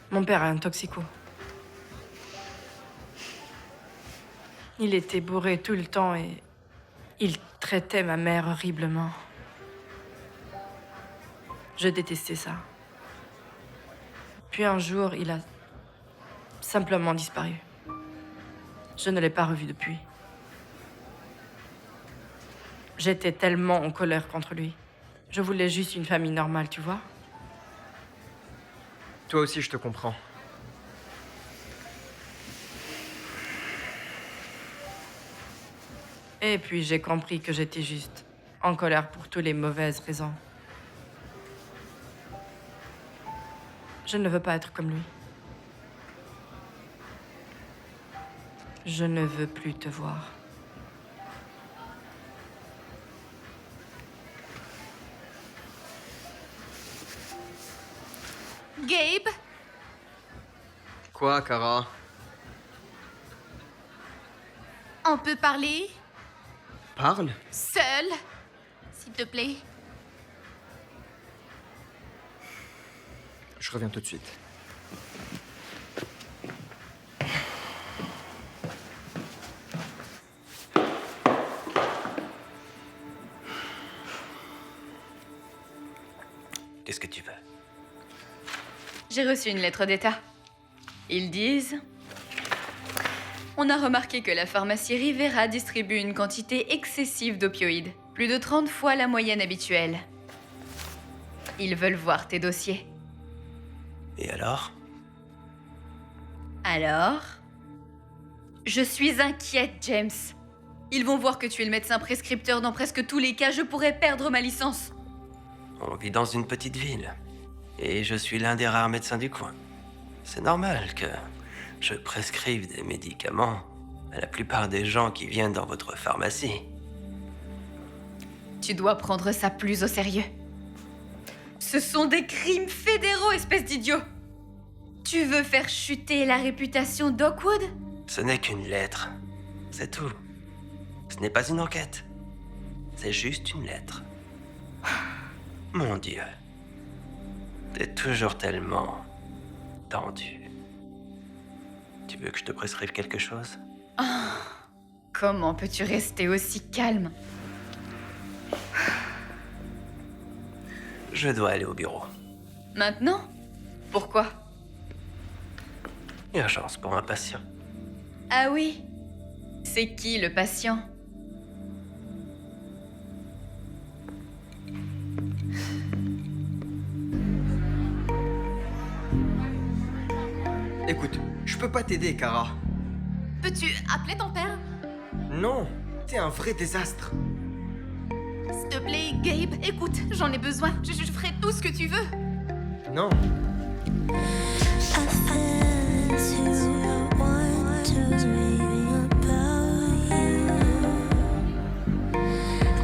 Mon père a un toxico. Il était bourré tout le temps et il traitait ma mère horriblement. Je détestais ça. Puis un jour, il a simplement disparu. Je ne l'ai pas revu depuis. J'étais tellement en colère contre lui. Je voulais juste une famille normale, tu vois? Toi aussi, je te comprends. Et puis j'ai compris que j'étais juste en colère pour toutes les mauvaises raisons. Je ne veux pas être comme lui. Je ne veux plus te voir. Gabe, Quoi, Kara? on peut parler Parle? seul, s'il te plaît. Je reviens tout de suite. Qu'est-ce que tu veux? J'ai reçu une lettre d'État. Ils disent... On a remarqué que la pharmacie Rivera distribue une quantité excessive d'opioïdes, plus de 30 fois la moyenne habituelle. Ils veulent voir tes dossiers. Et alors? Alors? Je suis inquiète, James. Ils vont voir que tu es le médecin prescripteur dans presque tous les cas, je pourrais perdre ma licence. On vit dans une petite ville. Et je suis l'un des rares médecins du coin. C'est normal que je prescrive des médicaments à la plupart des gens qui viennent dans votre pharmacie. Tu dois prendre ça plus au sérieux. Ce sont des crimes fédéraux, espèce d'idiot. Tu veux faire chuter la réputation d'Oakwood? Ce n'est qu'une lettre. C'est tout. Ce n'est pas une enquête. C'est juste une lettre. Mon Dieu. T'es toujours tellement tendu. Tu veux que je te prescrive quelque chose? Comment peux-tu rester aussi calme? Je dois aller au bureau. Maintenant? Pourquoi? Urgence pour un patient. Ah oui? C'est qui le patient? Écoute, je peux pas t'aider, Kara. Peux-tu appeler ton père? Non, t'es un vrai désastre. S'il te plaît, Gabe, écoute, j'en ai besoin. Je ferai tout ce que tu veux. Non. I fell into wondering about you.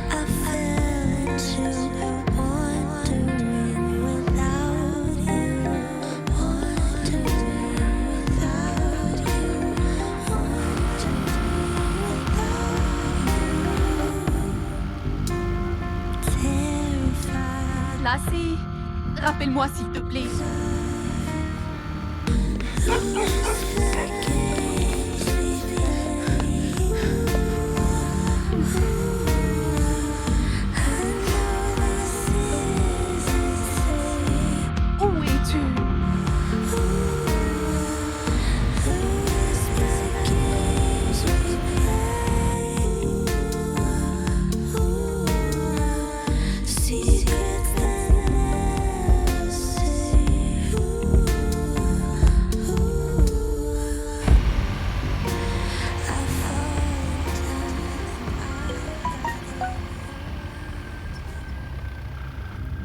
I fell into wondering without you. Wondering without you. Wondering without you. Terrified. Lassie, rappelle-moi s'il te plaît. Où es-tu? Secrets that never say.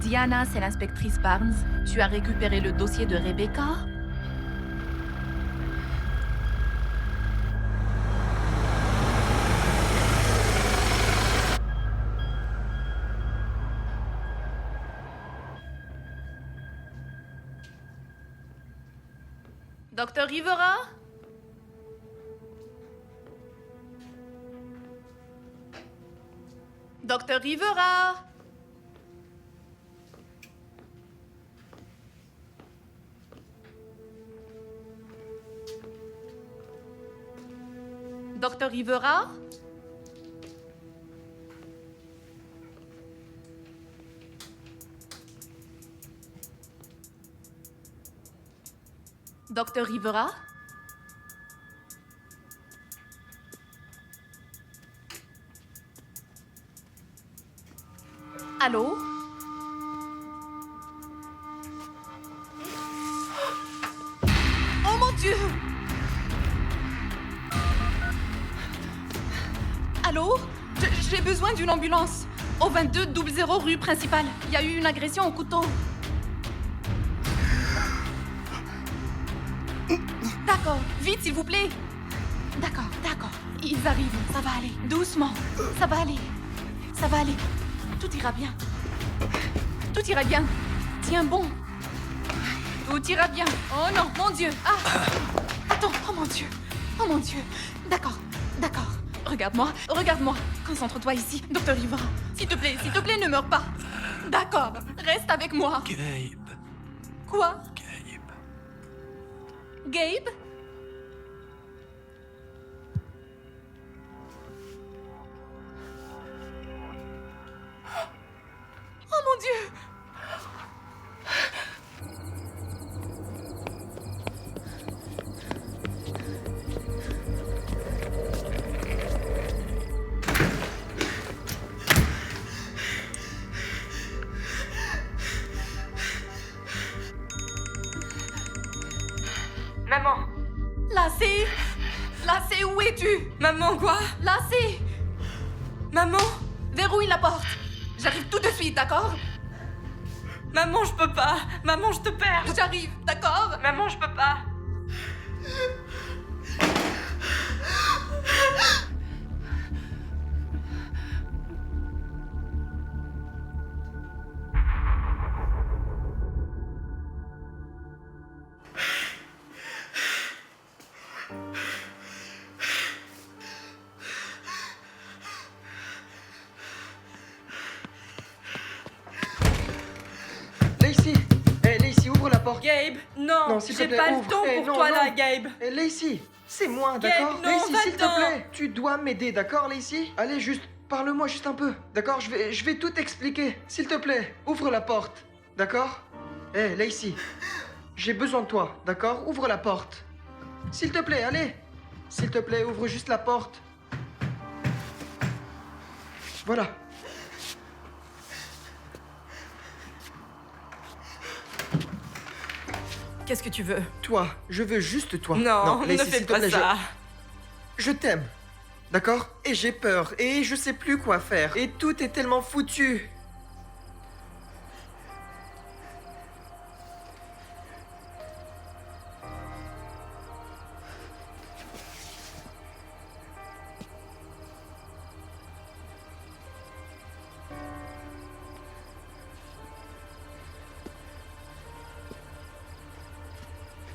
I Diana, c'est l'inspectrice Barnes. Tu as récupéré le dossier de Rebecca? Docteur Rivera? Docteur Rivera? Docteur Rivera? Docteur Rivera? Allô? Oh mon Dieu! Allô? besoin d'une ambulance. Au 2200 rue principale. Il y a eu une agression au couteau. D'accord, vite s'il vous plaît. D'accord. Ils arrivent, ça va aller. Doucement, ça va aller. Ça va aller. Tout ira bien. Tout ira bien. Tiens bon. Tout ira bien. Oh non, mon Dieu. Ah. Attends, oh mon Dieu. Oh mon Dieu. D'accord. Regarde-moi. Concentre-toi ici, Docteur Rivera. S'il te plaît, ne meurs pas. D'accord, reste avec moi. Gabe. Quoi? Gabe. Gabe? Oh mon Dieu! Maman! Lacey, où es-tu? Maman, quoi? Lacey! Maman! Verrouille la porte. J'arrive tout de suite, d'accord? Maman, je peux pas! Maman, je te perds! J'arrive, d'accord? Maman, je peux pas! Lacey, ouvre la porte. Gabe, non! Non, s'il te J'ai plaît, pas ouvre. le temps pour Non, toi non. là, Gabe! Lacey, c'est moi, Gabe, d'accord? non, Lacey, s'il te va-t'en. plaît, tu dois m'aider, d'accord, Lacey? Allez, juste, parle-moi juste un peu, d'accord? Je vais tout expliquer. S'il te plaît, ouvre la porte, d'accord? Lacey, j'ai besoin de toi, d'accord? Ouvre la porte. S'il te plaît, allez. S'il te plaît, ouvre juste la porte. Voilà. Qu'est-ce que tu veux? Toi, je veux juste toi. Non, Lacey, ne fais s'il te pas plaît, ça! Je t'aime. D'accord? Et j'ai peur. Et je sais plus quoi faire. Et tout est tellement foutu.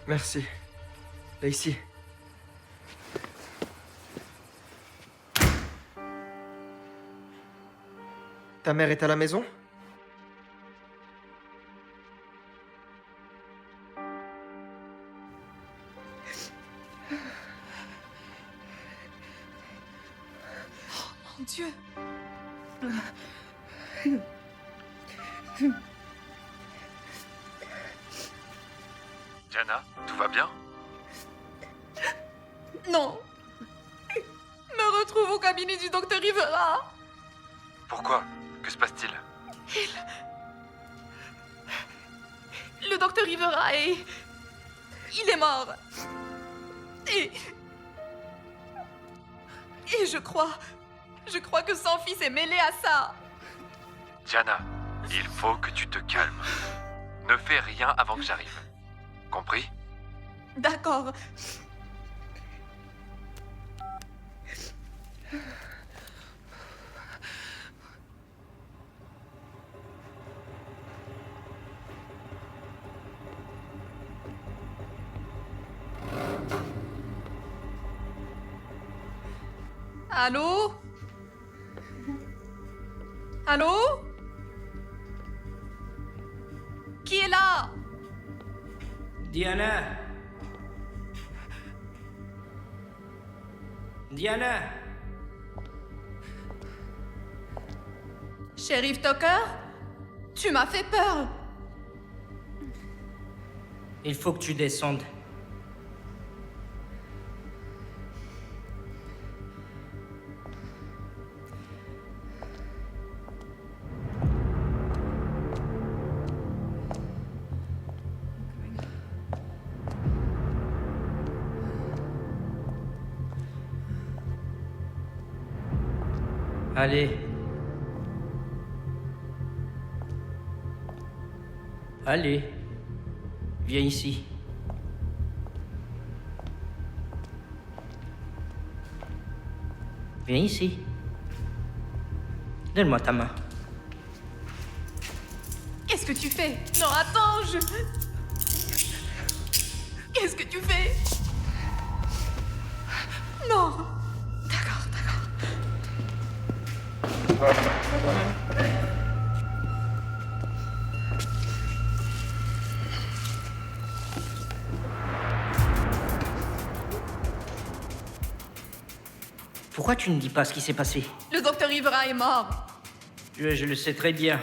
Merci. Lacey. Ta mère est à la maison? Mon Dieu. Diana, tout va bien? Non. Me retrouve au cabinet du docteur Rivera. Pourquoi? Que se passe-t-il? Le docteur Rivera est... Il est mort. Et je crois que son fils est mêlé à ça. Diana, il faut que tu te calmes. Ne fais rien avant que j'arrive. Compris? D'accord. Allô? Allô? Qui est là? Diana? Diana? Shérif Tucker? Tu m'as fait peur. Il faut que tu descendes. Allez, Allez, viens ici. Viens ici. Donne-moi ta main. Qu'est-ce que tu fais? Non, attends, Qu'est-ce que tu fais? Non. D'accord, d'accord. Pourquoi tu ne dis pas ce qui s'est passé? Le docteur Rivera est mort. Je le sais très bien.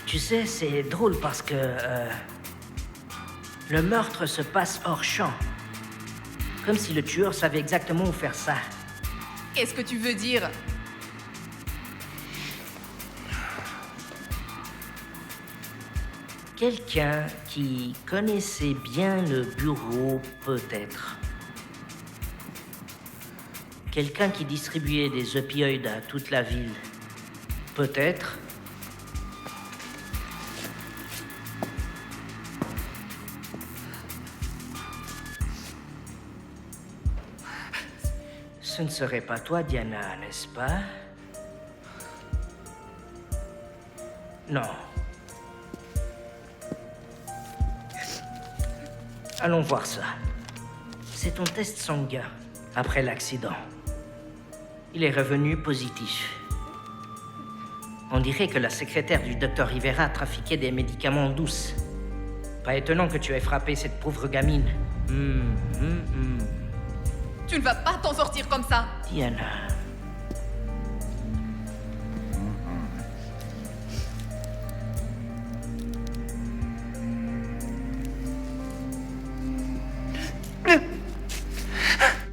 Tu sais, c'est drôle parce que le meurtre se passe hors champ. Comme si le tueur savait exactement où faire ça. Qu'est-ce que tu veux dire? Quelqu'un qui connaissait bien le bureau, peut-être. Quelqu'un qui distribuait des opioïdes à toute la ville, peut-être. Ce ne serait pas toi, Diana, n'est-ce pas? Non. Allons voir ça. C'est ton test sanguin, après l'accident. Il est revenu positif. On dirait que la secrétaire du docteur Rivera trafiquait des médicaments douces. Pas étonnant que tu aies frappé cette pauvre gamine. Tu ne vas pas t'en sortir comme ça. Diana.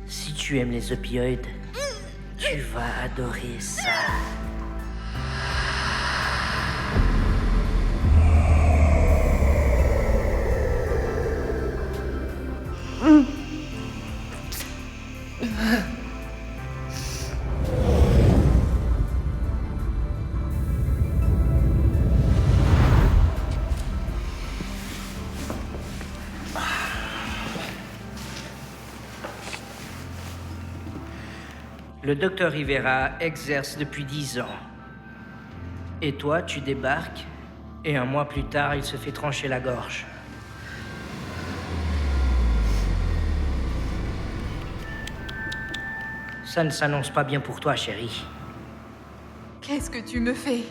Si tu aimes les opioïdes, tu vas adorer ça. Le docteur Rivera exerce depuis 10 ans. Et toi, tu débarques, et un mois plus tard, il se fait trancher la gorge. Ça ne s'annonce pas bien pour toi, chérie. Qu'est-ce que tu me fais?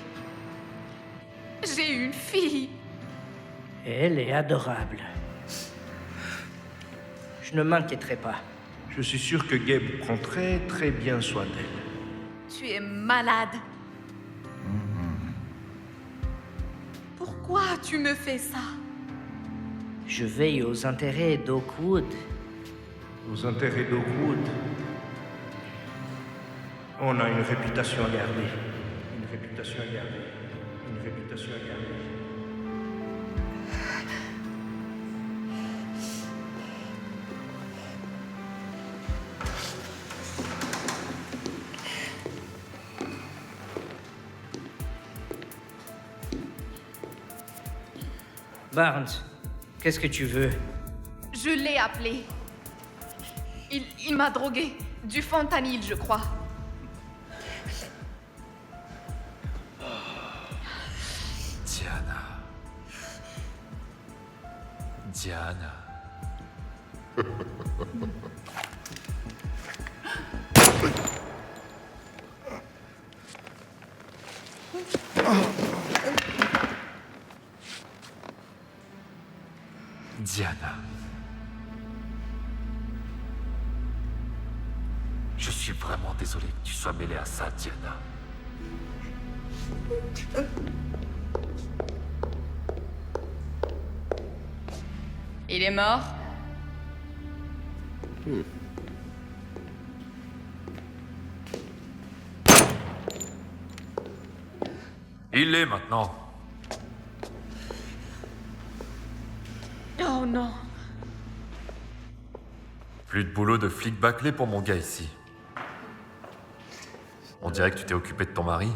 J'ai une fille. Elle est adorable. Je ne m'inquiéterai pas. Je suis sûr que Gabe prend très très bien soin d'elle. Tu es malade. Pourquoi tu me fais ça? Je veille aux intérêts d'Oakwood. Aux intérêts d'Oakwood, on a une réputation à garder. Une réputation à garder. Une réputation à garder. Barnes, qu'est-ce que tu veux? Je l'ai appelé. Il m'a drogué. Du fentanyl, je crois. Diana. Diana. Diana. Je suis vraiment désolé que tu sois mêlée à ça, Diana. Il est mort? Il l'est maintenant. Oh non. Plus de boulot de flic bâclé pour mon gars ici. On dirait que tu t'es occupé de ton mari.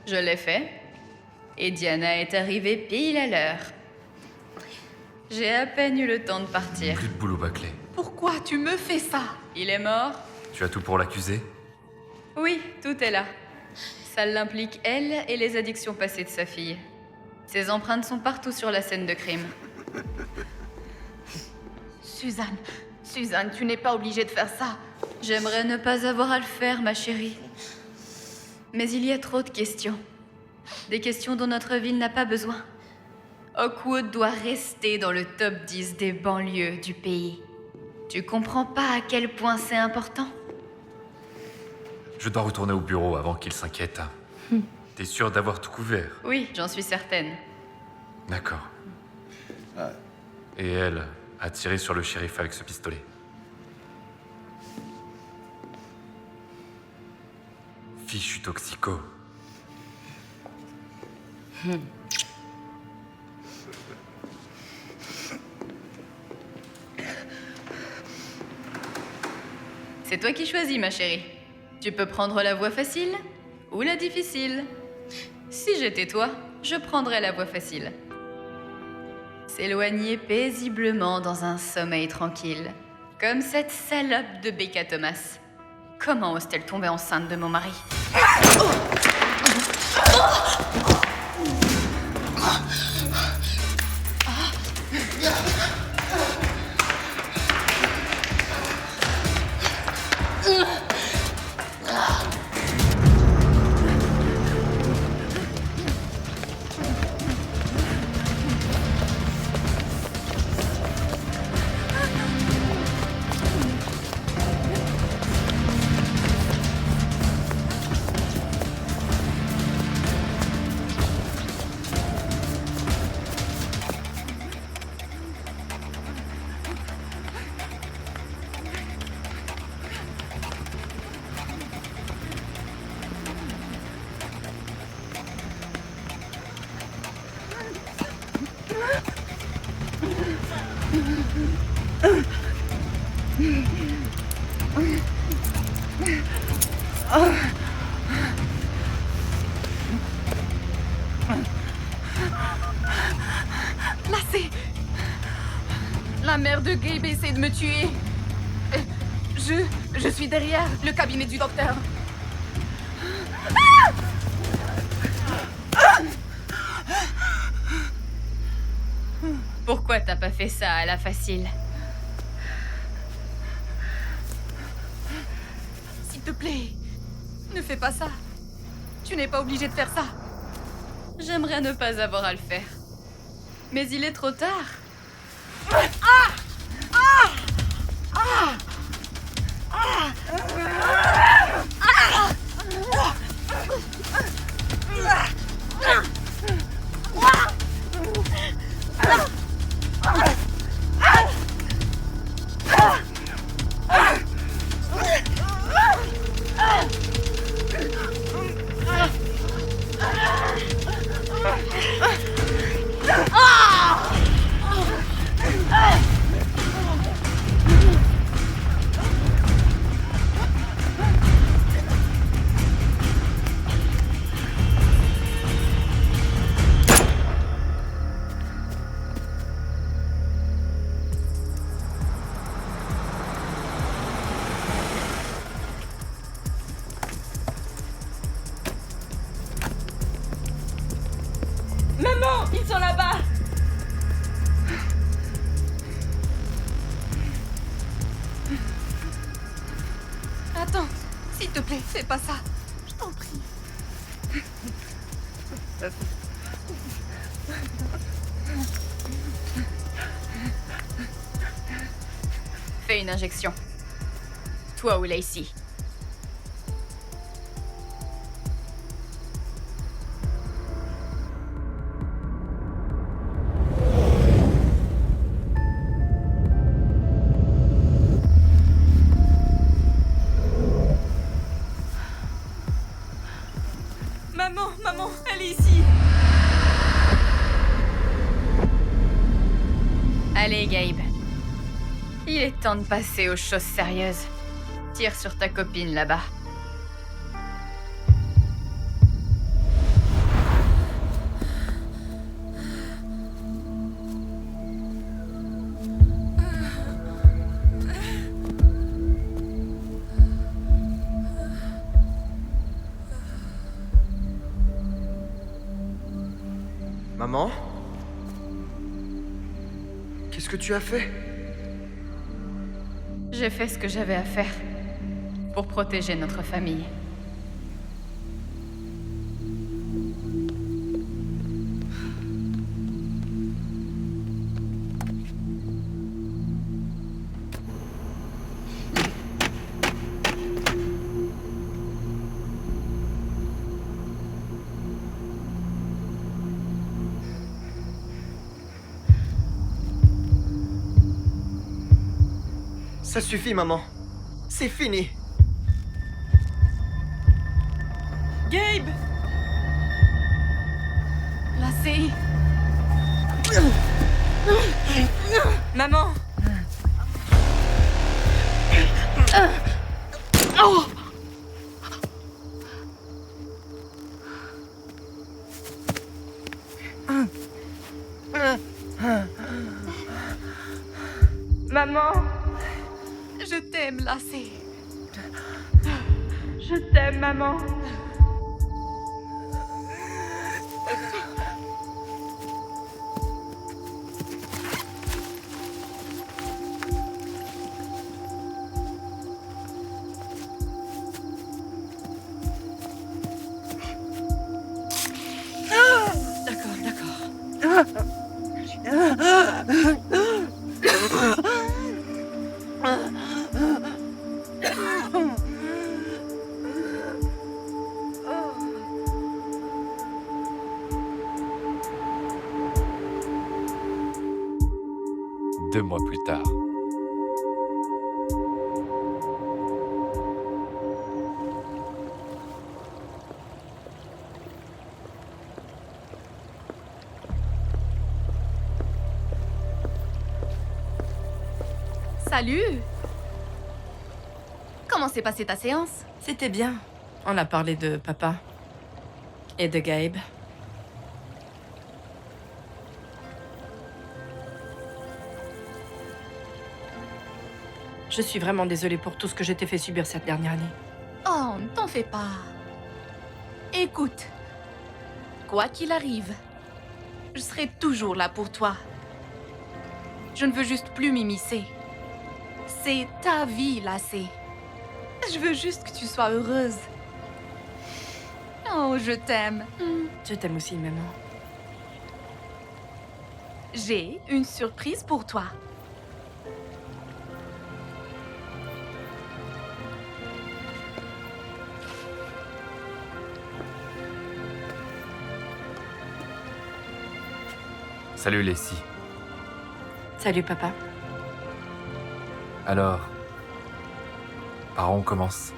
Je l'ai fait. Et Diana est arrivée pile à l'heure. J'ai à peine eu le temps de partir. Plus de boulot bâclé. Pourquoi tu me fais ça? Il est mort? Tu as tout pour l'accuser? Oui, tout est là. Ça l'implique, elle, et les addictions passées de sa fille. Ses empreintes sont partout sur la scène de crime. Suzanne, tu n'es pas obligée de faire ça. J'aimerais ne pas avoir à le faire, ma chérie. Mais il y a trop de questions. Des questions dont notre ville n'a pas besoin. Oakwood doit rester dans le top 10 des banlieues du pays. Tu comprends pas à quel point c'est important? Je dois retourner au bureau avant qu'il s'inquiète. T'es sûr d'avoir tout couvert? Oui, j'en suis certaine. D'accord. Et elle a tiré sur le shérif avec ce pistolet. Fichu toxico. C'est toi qui choisis, ma chérie. Tu peux prendre la voie facile ou la difficile. Si j'étais toi, je prendrais la voie facile. S'éloigner paisiblement dans un sommeil tranquille. Comme cette salope de Becca Thomas. Comment ose-t-elle tomber enceinte de mon mari? Là, c'est... La mère de Gabe essaie de me tuer. Je suis derrière le cabinet du docteur. Pourquoi t'as pas fait ça à la facile? S'il te plaît, ne fais pas ça. Tu n'es pas obligé de faire ça. J'aimerais ne pas avoir à le faire. Mais il est trop tard. Maman, ils sont là-bas. Attends, s'il te plaît, fais pas ça. Je t'en prie. Fais une injection. Toi ou Lacey. Maman, elle est ici. Allez, Gabe. Il est temps de passer aux choses sérieuses. Tire sur ta copine là-bas. Maman? Qu'est-ce que tu as fait? J'ai fait ce que j'avais à faire pour protéger notre famille. Ça suffit, maman. C'est fini. Gabe! Lacey! Maman! Maman! Je t'aime, Lacey. Je t'aime, maman! D'accord, d'accord. Deux mois plus tard. Salut! Comment s'est passée ta séance? C'était bien. On a parlé de papa. Et de Gabe. Je suis vraiment désolée pour tout ce que je t'ai fait subir cette dernière année. Oh, ne t'en fais pas. Écoute, quoi qu'il arrive, je serai toujours là pour toi. Je ne veux juste plus m'immiscer. C'est ta vie, Lacey. Je veux juste que tu sois heureuse. Oh, je t'aime. Je t'aime aussi, maman. J'ai une surprise pour toi. Salut Lacey. Salut, papa. Alors, par où on commence?